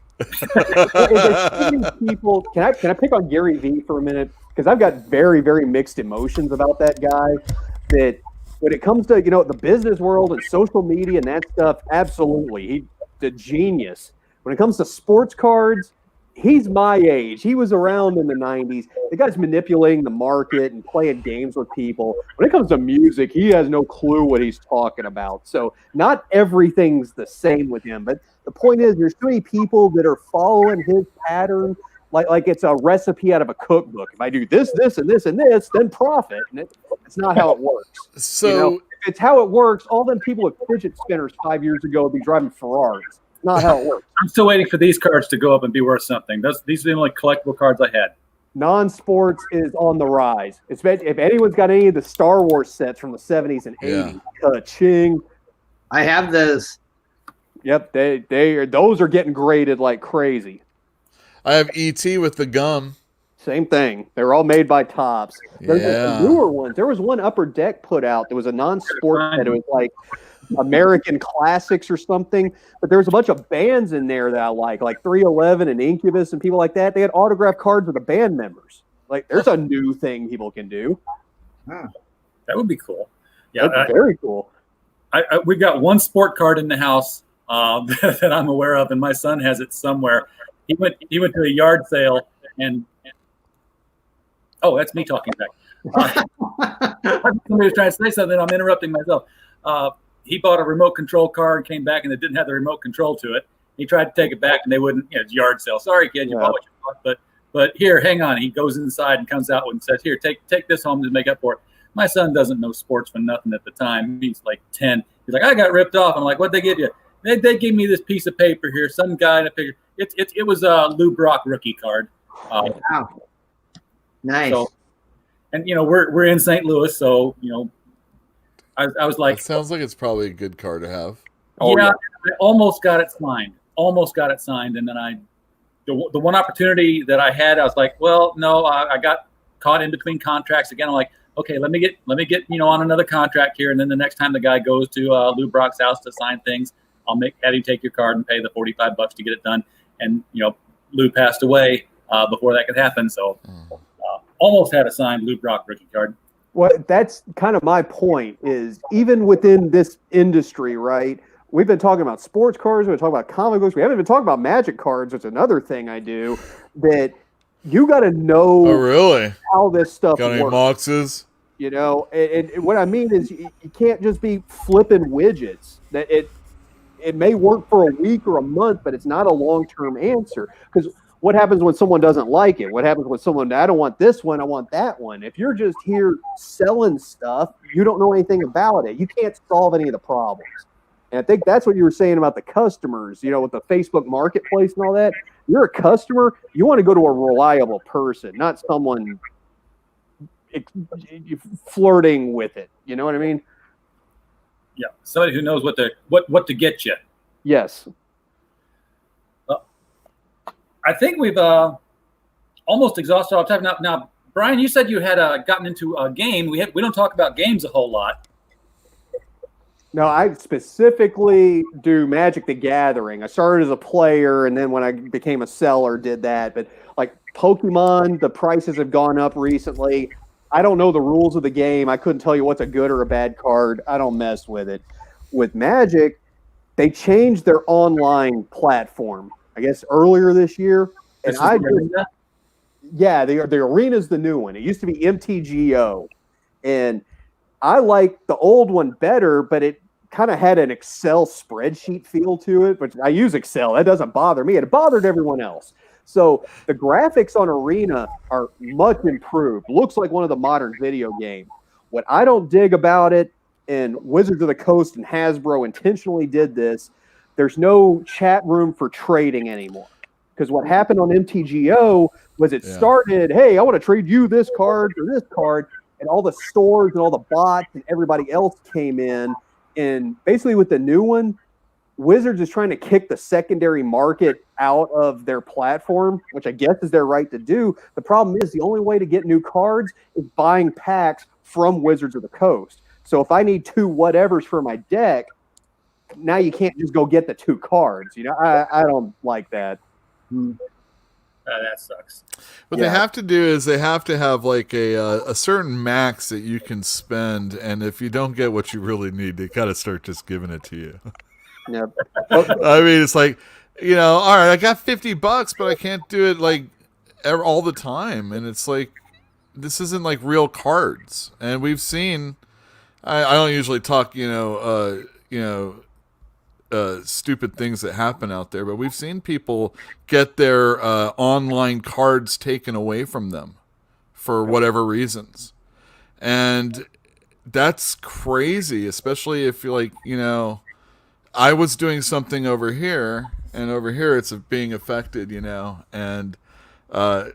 People, can I pick on Gary Vee for a minute? Because I've got very, very mixed emotions about that guy. That when it comes to, you know, the business world and social media and that stuff, absolutely, he's a genius. When it comes to sports cards, he's my age. He was around in the 90s. The guy's manipulating the market and playing games with people. When it comes to music, he has no clue what he's talking about. So not everything's the same with him. But the point is, there's too many people that are following his pattern like it's a recipe out of a cookbook. If I do this, this, and this, and this, then profit. And it's not how it works. So you know, if it's how it works, all them people with fidget spinners 5 years ago would be driving Ferraris. Not how it works. I'm still waiting for these cards to go up and be worth something. These are the only collectible cards I had. Non-sports is on the rise. If anyone's got any of the Star Wars sets from the 70s and 80s, ka-ching. I have those. Yep, those are getting graded like crazy. I have E.T. with the gum. Same thing. They're all made by Topps. There's newer ones. There was one Upper Deck put out. There was a non-sport set. It was like American Classics or something. But there was a bunch of bands in there that I like 311 and Incubus and people like that. They had autographed cards with the band members. Like, there's a new thing people can do. That would be cool. Yeah, that'd be very cool. We've got one sport card in the house that I'm aware of, and my son has it somewhere. He went to a yard sale and oh, that's me talking back. Somebody was trying to say something. I'm interrupting myself. He bought a remote control car and came back and it didn't have the remote control to it. He tried to take it back and they wouldn't. It's yard sale. Sorry, kid, you bought what you bought, but here, hang on. He goes inside and comes out and says, "Here, take this home to make up for it." My son doesn't know sports for nothing at the time. He's like 10. He's like, "I got ripped off." I'm like, "What'd they give you?" They gave me this piece of paper here. Some guy in a picture. It was a Lou Brock rookie card. Wow. Nice. So, and we're in St. Louis, so I was like, It sounds like it's probably a good card to have. I almost got it signed, and then the one opportunity that I had, I was like, well, no, I got caught in between contracts again. I'm like, okay, let me get on another contract here, and then the next time the guy goes to Lou Brock's house to sign things, I'll have him take your card and pay the $45 to get it done. And Lou passed away before that could happen, so almost had a signed Lou Brock rookie card. Well, that's kind of my point. Is even within this industry, right? We've been talking about sports cards. We've been talking about comic books. We haven't been talking about Magic cards, which is another thing I do. That you got to know. Oh, really? How this stuff got works. Any boxes? And what I mean is you can't just be flipping widgets. That it may work for a week or a month, but it's not a long-term answer. Because what happens when someone doesn't like it? What happens when someone, I don't want this one, I want that one? If you're just here selling stuff, you don't know anything about it. You can't solve any of the problems. And I think that's what you were saying about the customers, with the Facebook marketplace and all that. You're a customer, you want to go to a reliable person, not someone flirting with it. You know what I mean? Yeah, somebody who knows what to get you. Yes. I think we've almost exhausted our time. Now, Brian, you said you had gotten into a game. We don't talk about games a whole lot. No, I specifically do Magic the Gathering. I started as a player, and then when I became a seller, did that. But like Pokemon, the prices have gone up recently. I don't know the rules of the game. I couldn't tell you what's a good or a bad card. I don't mess with it. With Magic, they changed their online platform, I guess, earlier this year. And the arena's the new one. It used to be MTGO. And I like the old one better, but it kind of had an Excel spreadsheet feel to it. But I use Excel. That doesn't bother me. It bothered everyone else. So the graphics on Arena are much improved. Looks like one of the modern video games. What I don't dig about it, and Wizards of the Coast and Hasbro intentionally did this, there's no chat room for trading anymore. Because what happened on MTGO was it started, hey, I want to trade you this card for this card, and all the stores and all the bots and everybody else came in. And basically with the new one, Wizards is trying to kick the secondary market out of their platform, which I guess is their right to do. The problem is the only way to get new cards is buying packs from Wizards of the Coast. So if I need 2 whatevers for my deck, now you can't just go get the 2 cards. I don't like that. That sucks. What they have to do is they have to have like a certain max that you can spend, and if you don't get what you really need, they gotta start just giving it to you. Yep. I mean, it's like, all right, I got $50, but I can't do it like all the time, and it's like this isn't like real cards. And we've seen, I don't usually talk, stupid things that happen out there, but we've seen people get their online cards taken away from them for whatever reasons, and that's crazy, especially if you're like, I was doing something over here, and over here it's being affected, and I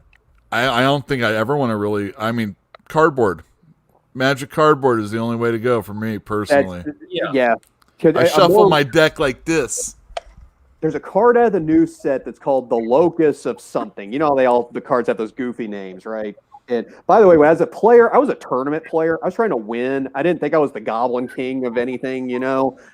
don't think I ever want to really, cardboard. Magic cardboard is the only way to go for me personally. Yeah. I shuffle my deck like this. There's a card out of the new set that's called the Locus of something. The cards have those goofy names, right? And by the way, as a player, I was a tournament player. I was trying to win. I didn't think I was the Goblin King of anything,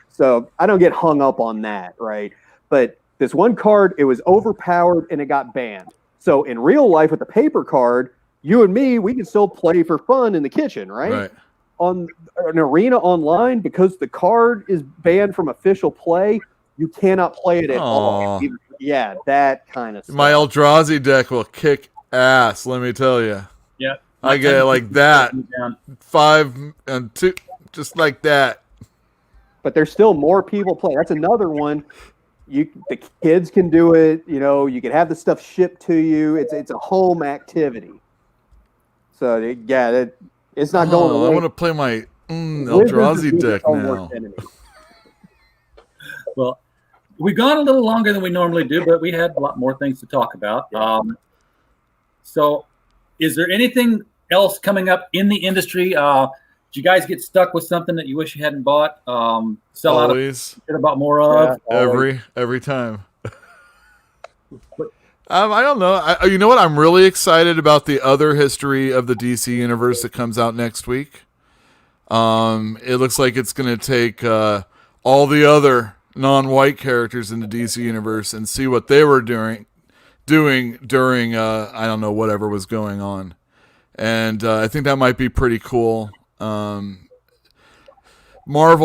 So I don't get hung up on that, right? But this one card, it was overpowered and it got banned. So in real life with the paper card, you and me, we can still play for fun in the kitchen, right? On an Arena online, because the card is banned from official play, you cannot play it at all. Yeah, that kind of stuff. My Eldrazi deck will kick ass, let me tell you. Yeah. I get it like that. 5 and 2, just like that. But there's still more people playing. That's another one. The kids can do it. You can have the stuff shipped to you. It's a home activity. So it's not going away. I want to play my Eldrazi deck now. Well, we've gone a little longer than we normally do, but we had a lot more things to talk about. So is there anything else coming up in the industry? Did you guys get stuck with something that you wish you hadn't bought? Sell Always. out of, about more of? Yeah, every time. I don't know. You know what? I'm really excited about the other history of the DC universe that comes out next week. It looks like it's going to take all the other non-white characters in the DC universe and see what they were doing during I don't know, whatever was going on. And I think that might be pretty cool. Marvel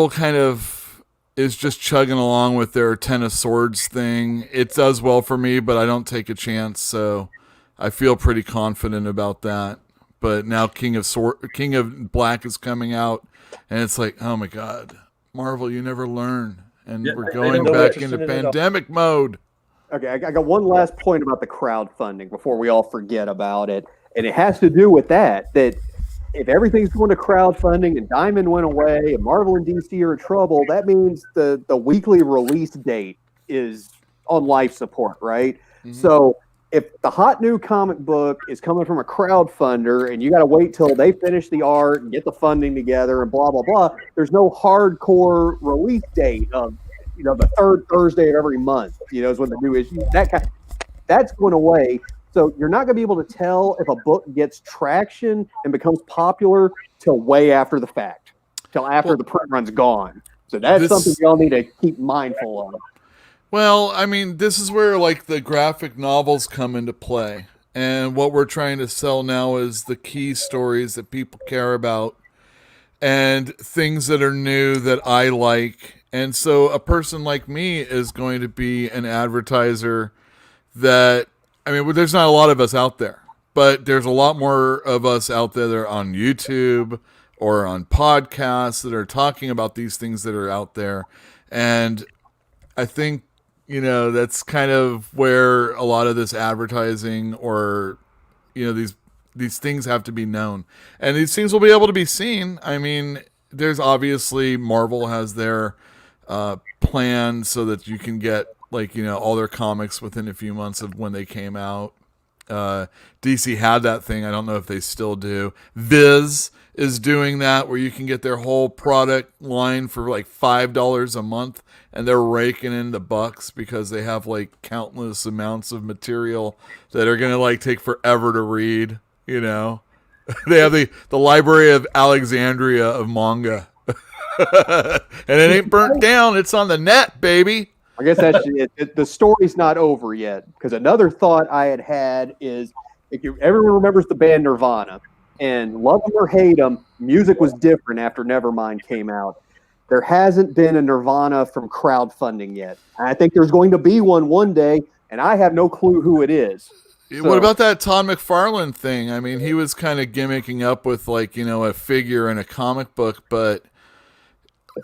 kind of is just chugging along with their Ten of Swords thing. It does well for me, but I don't take a chance, so I feel pretty confident about that. But now King of Black is coming out, and it's like, oh my God, Marvel, you never learn. And we're going back into pandemic mode. Okay, I got one last point about the crowdfunding before we all forget about it. And it has to do with that if everything's going to crowdfunding and Diamond went away and Marvel and DC are in trouble, that means the weekly release date is on life support, right? Mm-hmm. So if the hot new comic book is coming from a crowdfunder and you got to wait till they finish the art and get the funding together and blah, blah, blah, there's no hardcore release date of, the third Thursday of every month, is when the new issue, that's going away. So you're not going to be able to tell if a book gets traction and becomes popular till way after the fact, till after the print run's gone. So that's something y'all need to keep mindful of. Well, I mean, this is where like the graphic novels come into play. And what we're trying to sell now is the key stories that people care about and things that are new that I like. And so a person like me is going to be an advertiser that, I mean, there's not a lot of us out there, but there's a lot more of us out there that are on YouTube or on podcasts that are talking about these things that are out there. And I think, that's kind of where a lot of this advertising or, these things have to be known. And these things will be able to be seen. I mean, there's obviously Marvel has their plan so that you can get all their comics within a few months of when they came out. DC had that thing. I don't know if they still do. Viz is doing that where you can get their whole product line for like $5 a month, and they're raking in the bucks because they have like countless amounts of material that are going to take forever to read, They have the Library of Alexandria of manga. And it ain't burnt down. It's on the net, baby. I guess that's the story's not over yet. Because another thought I had is, everyone remembers the band Nirvana, and love them or hate them, music was different after Nevermind came out. There hasn't been a Nirvana from crowdfunding yet. I think there's going to be one day, and I have no clue who it is. So, what about that Todd McFarlane thing? I mean, he was kind of gimmicking up with a figure in a comic book, but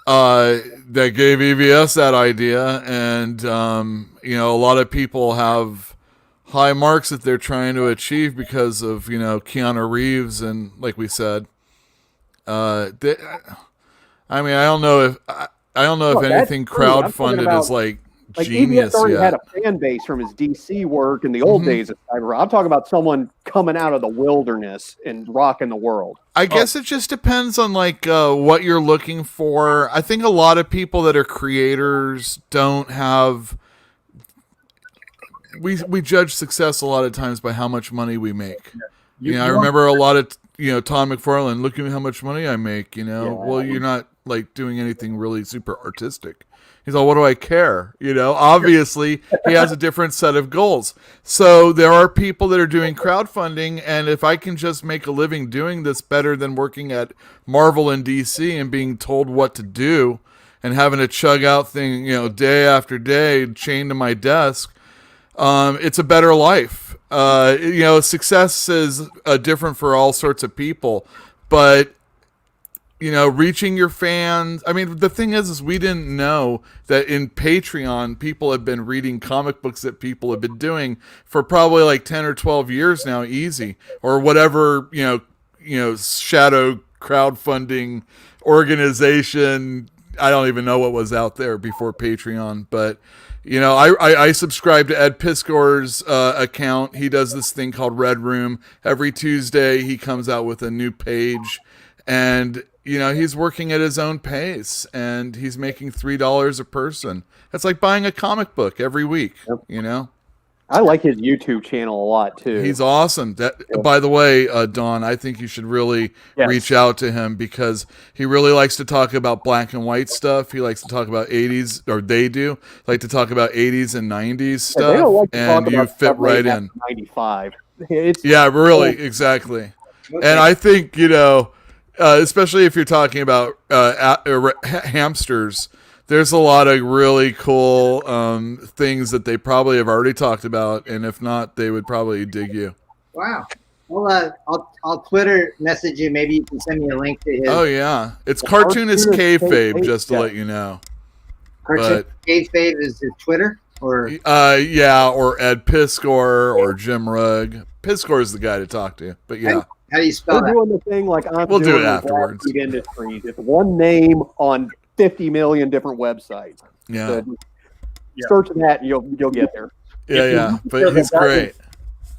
that gave EVS that idea, and a lot of people have high marks that they're trying to achieve because of Keanu Reeves, and like we said, I don't know if anything crowdfunded is like genius EVS already yet. had a fan base from his DC work in the old days of cyber. I'm talking about someone coming out of the wilderness and rocking the world. I guess it just depends on what you're looking for. I think a lot of people that are creators don't have. We judge success a lot of times by how much money we make. I remember a lot of Tom McFarlane. Look at how much money I make. Well, you're not doing anything really super artistic. He's like, what do I care? Obviously he has a different set of goals. So there are people that are doing crowdfunding, and if I can just make a living doing this better than working at Marvel and DC and being told what to do and having to chug out thing, day after day chained to my desk, it's a better life. Success is different for all sorts of people, but reaching your fans. I mean, the thing is we didn't know that in Patreon, people have been reading comic books that people have been doing for probably 10 or 12 years now, easy, or whatever, shadow crowdfunding organization. I don't even know what was out there before Patreon, but You know, I subscribe to Ed Piskor's account. He does this thing called Red Room. Every Tuesday, he comes out with a new page. And, you know, he's working at his own pace. And he's making $3 a person. That's like buying a comic book every week, you know? I like his YouTube channel a lot, too. He's awesome. By the way, Don, I think you should really reach out to him because he really likes to talk about black and white stuff. He likes to talk about 80s, or they do like to talk about 80s and 90s stuff. They don't like to and talk you about fit right in. 95. Really, exactly. Okay. And I think, you know, especially if you're talking about hamsters, there's a lot of really cool things that they probably have already talked about, and if not, they would probably dig you. Wow. Well, I'll Twitter message you. Maybe you can send me a link to his. Oh yeah, it's Cartoonist Kayfabe, just to let you know. Cartoonist Kayfabe is his Twitter, or or Ed Piskor or Jim Rugg. Piskor is the guy to talk to, but yeah. How do you spell that? We're doing the thing like we'll do it afterwards. Industries. It's one name on 50 million different websites. Yeah. So search that and you'll get there. But he's great.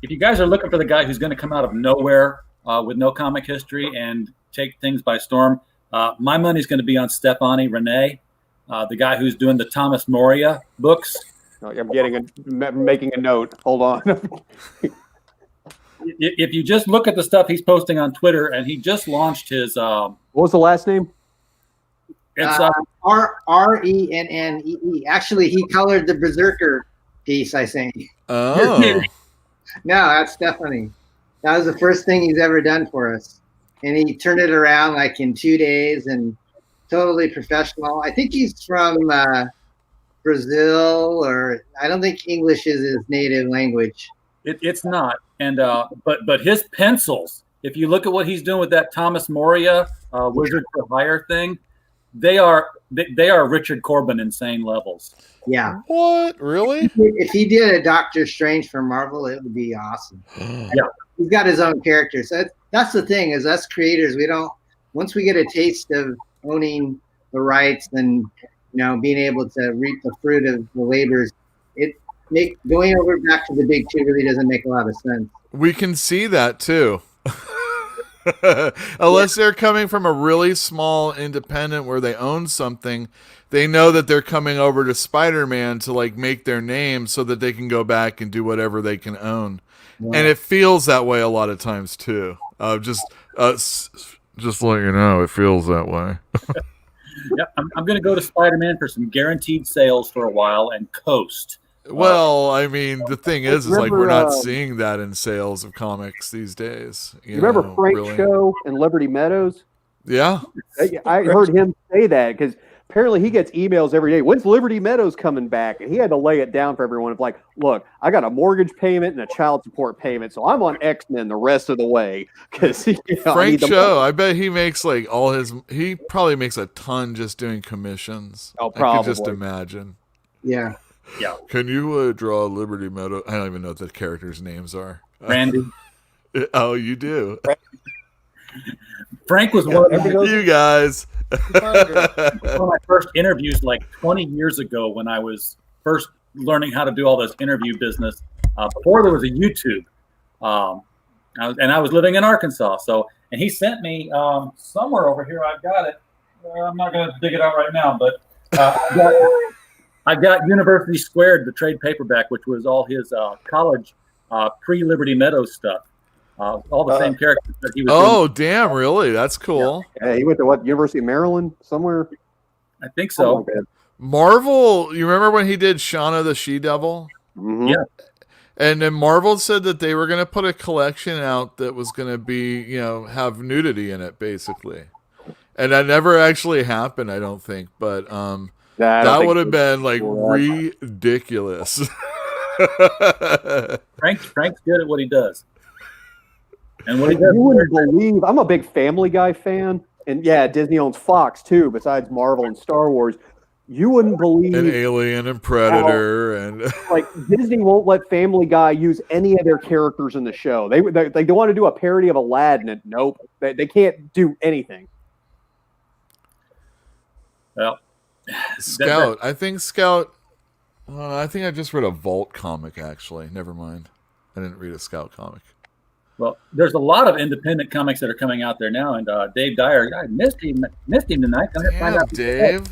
If you guys are looking for the guy who's going to come out of nowhere with no comic history and take things by storm, my money's going to be on Stefani Rene, the guy who's doing the Thomas Moria books. I'm making a note. Hold on. If you just look at the stuff he's posting on Twitter, and he just launched his. What was the last name? It's Rennee. Actually, he colored the Berserker piece, I think. Oh. No, that's Stephanie. That was the first thing he's ever done for us. And he turned it around like in 2 days and totally professional. I think he's from Brazil, or I don't think English is his native language. It's not. And but his pencils, if you look at what he's doing with that Thomas Moria Wizard for Hire thing, they are Richard Corbin insane levels. Yeah. What? Really? If he did a Doctor Strange for Marvel, it would be awesome. Yeah. He's got his own character. So that's the thing, is us creators, once we get a taste of owning the rights and, being able to reap the fruit of the labors, going over back to the big two really doesn't make a lot of sense. We can see that too. Unless they're coming from a really small independent where they own something, they know that they're coming over to Spider-Man to like make their name so that they can go back and do whatever they can own. Wow. And it feels that way a lot of times too. Just let you know, it feels that way. Yeah, I'm going to go to Spider-Man for some guaranteed sales for a while and coast. Well, I mean, the thing is like we're not seeing that in sales of comics these days. You remember Frank's show in Liberty Meadows? Yeah. I heard him say that because apparently he gets emails every day. When's Liberty Meadows coming back? And he had to lay it down for everyone. Of like, look, I got a mortgage payment and a child support payment, so I'm on X-Men the rest of the way. Because Frank's show, I bet he makes like he probably makes a ton just doing commissions. Oh, probably. I could just imagine. Yeah. Yeah. Can you draw Liberty Meadows? I don't even know what the characters' names are. Randy. Oh, you do. Frank was one of you guys. one of my first interviews like 20 years ago when I was first learning how to do all this interview business before there was a YouTube. I was living in Arkansas. And he sent me somewhere over here. I've got it. I'm not going to dig it out right now, but I got University Squared, the trade paperback, which was all his college pre-Liberty Meadows stuff. All the same characters that he was doing. Damn, really? That's cool. Yeah, he went to what, University of Maryland somewhere? I think so. Marvel, you remember when he did Shauna the She-Devil? Mm-hmm. Yeah. And then Marvel said that they were going to put a collection out that was going to be, have nudity in it, basically. And that never actually happened, I don't think. But that would have been like ridiculous. Frank's good at what he does. And what he does, you wouldn't believe, I'm a big Family Guy fan, and yeah, Disney owns Fox too, besides Marvel and Star Wars. You wouldn't believe an Alien and Predator and like Disney won't let Family Guy use any of their characters in the show. They want to do a parody of Aladdin, and nope, they can't do anything. Well, Scout, I think Scout I think I just read a Vault comic, actually. Never mind. I didn't read a Scout comic. Well, there's a lot of independent comics that are coming out there now, and Dave Dyer, I missed him tonight. I'm gonna find Damn, out. Dave.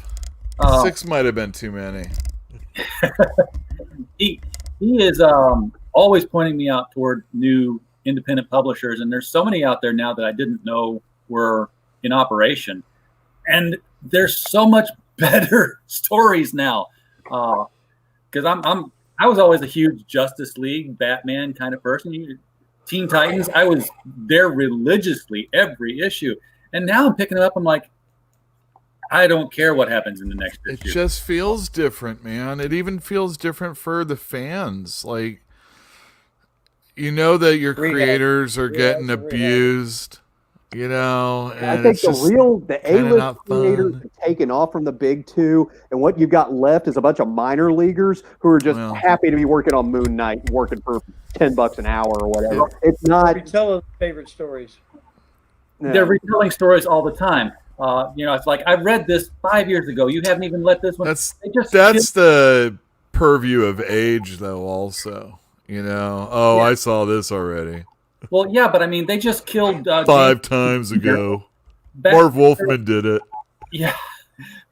6 might have been too many. He is always pointing me out toward new independent publishers, and there's so many out there now that I didn't know were in operation, and there's so much better stories now. Because I was always a huge Justice League, Batman kind of person. Teen Titans, I was there religiously every issue, and now I'm picking it up. I'm like, I don't care what happens in the next issue. It just feels different, man. It even feels different for the fans. Like, you know that your creators are getting abused. You know, and I think the A-list creators are taken off from the big two, and what you've got left is a bunch of minor leaguers who are just happy to be working on Moon Knight, working for $10 an hour or whatever. It's not retelling favorite stories. No. They're retelling stories all the time. It's like, I read this 5 years ago. You haven't even let this one. That's the purview of age, though. Also, I saw this already. Well, yeah, but I mean, they just killed 5 times ago. Marv Wolfman did it. Yeah,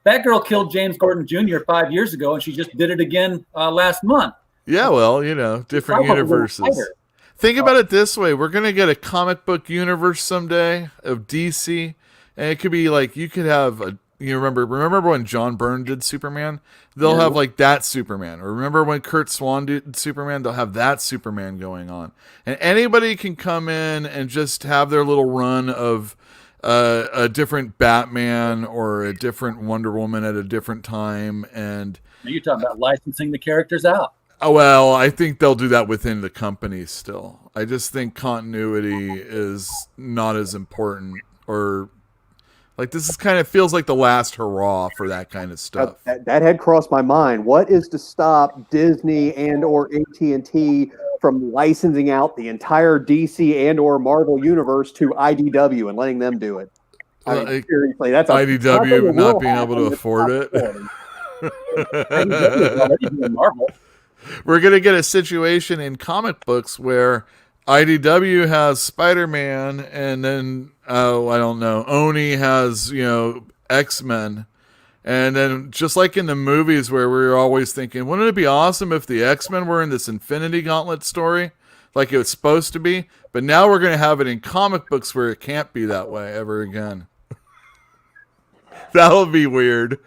Batgirl killed James Gordon Jr. 5 years ago, and she just did it again last month. Yeah, well, different universes. Think about it this way: we're gonna get a comic book universe someday of DC, and it could be like you could have remember when John Byrne did Superman? They'll have like that Superman. Or remember when Kurt Swan did Superman? They'll have that Superman going on. And anybody can come in and just have their little run of a different Batman or a different Wonder Woman at a different time. And you're talking about licensing the characters out. Oh, well, I think they'll do that within the company still. I just think continuity is not as important, or like this is kind of feels like the last hurrah for that kind of stuff. That had crossed my mind. What is to stop Disney and or AT&T from licensing out the entire DC and or Marvel universe to IDW and letting them do it? I mean, seriously, that's IDW not being able to afford it. Marvel. We're going to get a situation in comic books where IDW has Spider-Man, and then, I don't know, Oni has, X-Men. And then just like in the movies where we were always thinking, wouldn't it be awesome if the X-Men were in this Infinity Gauntlet story like it was supposed to be? But now we're going to have it in comic books where it can't be that way ever again. That'll be weird.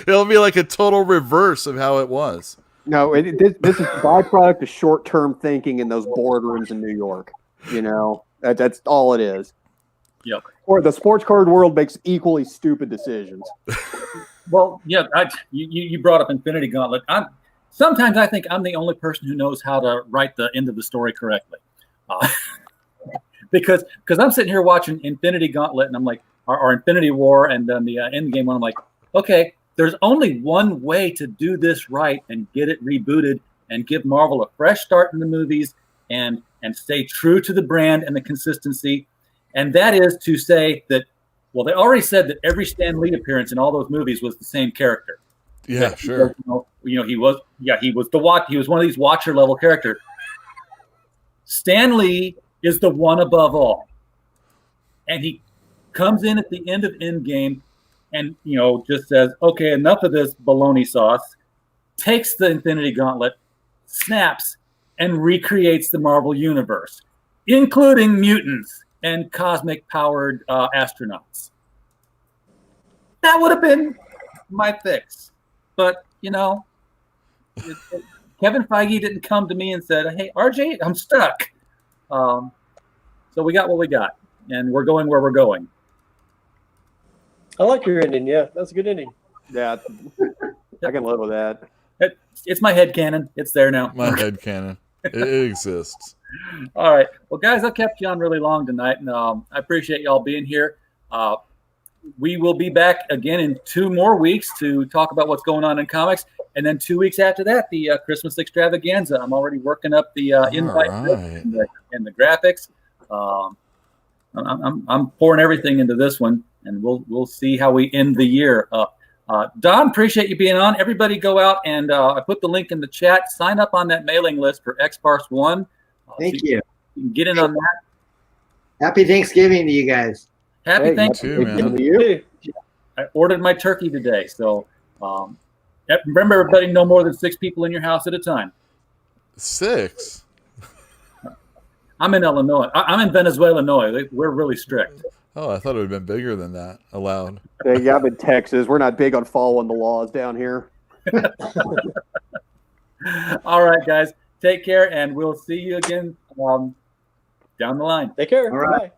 It'll be like a total reverse of how it was. No, this is a byproduct of short-term thinking in those boardrooms in New York. That's all it is. Yep. Or the sports card world makes equally stupid decisions. Well, yeah, you brought up Infinity Gauntlet. Sometimes I think I'm the only person who knows how to write the end of the story correctly. Because I'm sitting here watching Infinity Gauntlet, and I'm like, or Infinity War, and then the Endgame one. I'm like, okay, there's only one way to do this right and get it rebooted and give Marvel a fresh start in the movies and stay true to the brand and the consistency. And that is to say that, well, they already said that every Stan Lee appearance in all those movies was the same character. Yeah, sure. He was one of these Watcher level characters. Stan Lee is the one above all. And he comes in at the end of Endgame and, just says, okay, enough of this baloney sauce, takes the Infinity Gauntlet, snaps, and recreates the Marvel Universe, including mutants and cosmic-powered astronauts. That would have been my fix. But, Kevin Feige didn't come to me and said, hey, RJ, I'm stuck. So we got what we got, and we're going where we're going. I like your ending. Yeah, that's a good ending. Yeah, I can live with that. It's my headcanon. It's there now. My headcanon. It exists. All right. Well, guys, I've kept you on really long tonight, and I appreciate y'all being here. We will be back again in 2 more weeks to talk about what's going on in comics, and then 2 weeks after that, the Christmas extravaganza. I'm already working up the invite and the graphics. I'm pouring everything into this one, and we'll see how we end the year up. Don, appreciate you being on. Everybody go out and I put the link in the chat. Sign up on that mailing list for Xparse 1. Thank you. You can get in on that. Happy Thanksgiving to you guys. Happy Thanksgiving. Thanksgiving to you. I ordered my turkey today. So remember, everybody, no more than 6 people in your house at a time. 6. I'm in Illinois. I'm in Venezuela, Illinois. We're really strict. Oh, I thought it would have been bigger than that. Allowed. Yeah, I'm in Texas. We're not big on following the laws down here. All right, guys. Take care, and we'll see you again down the line. Take care. All right. Bye.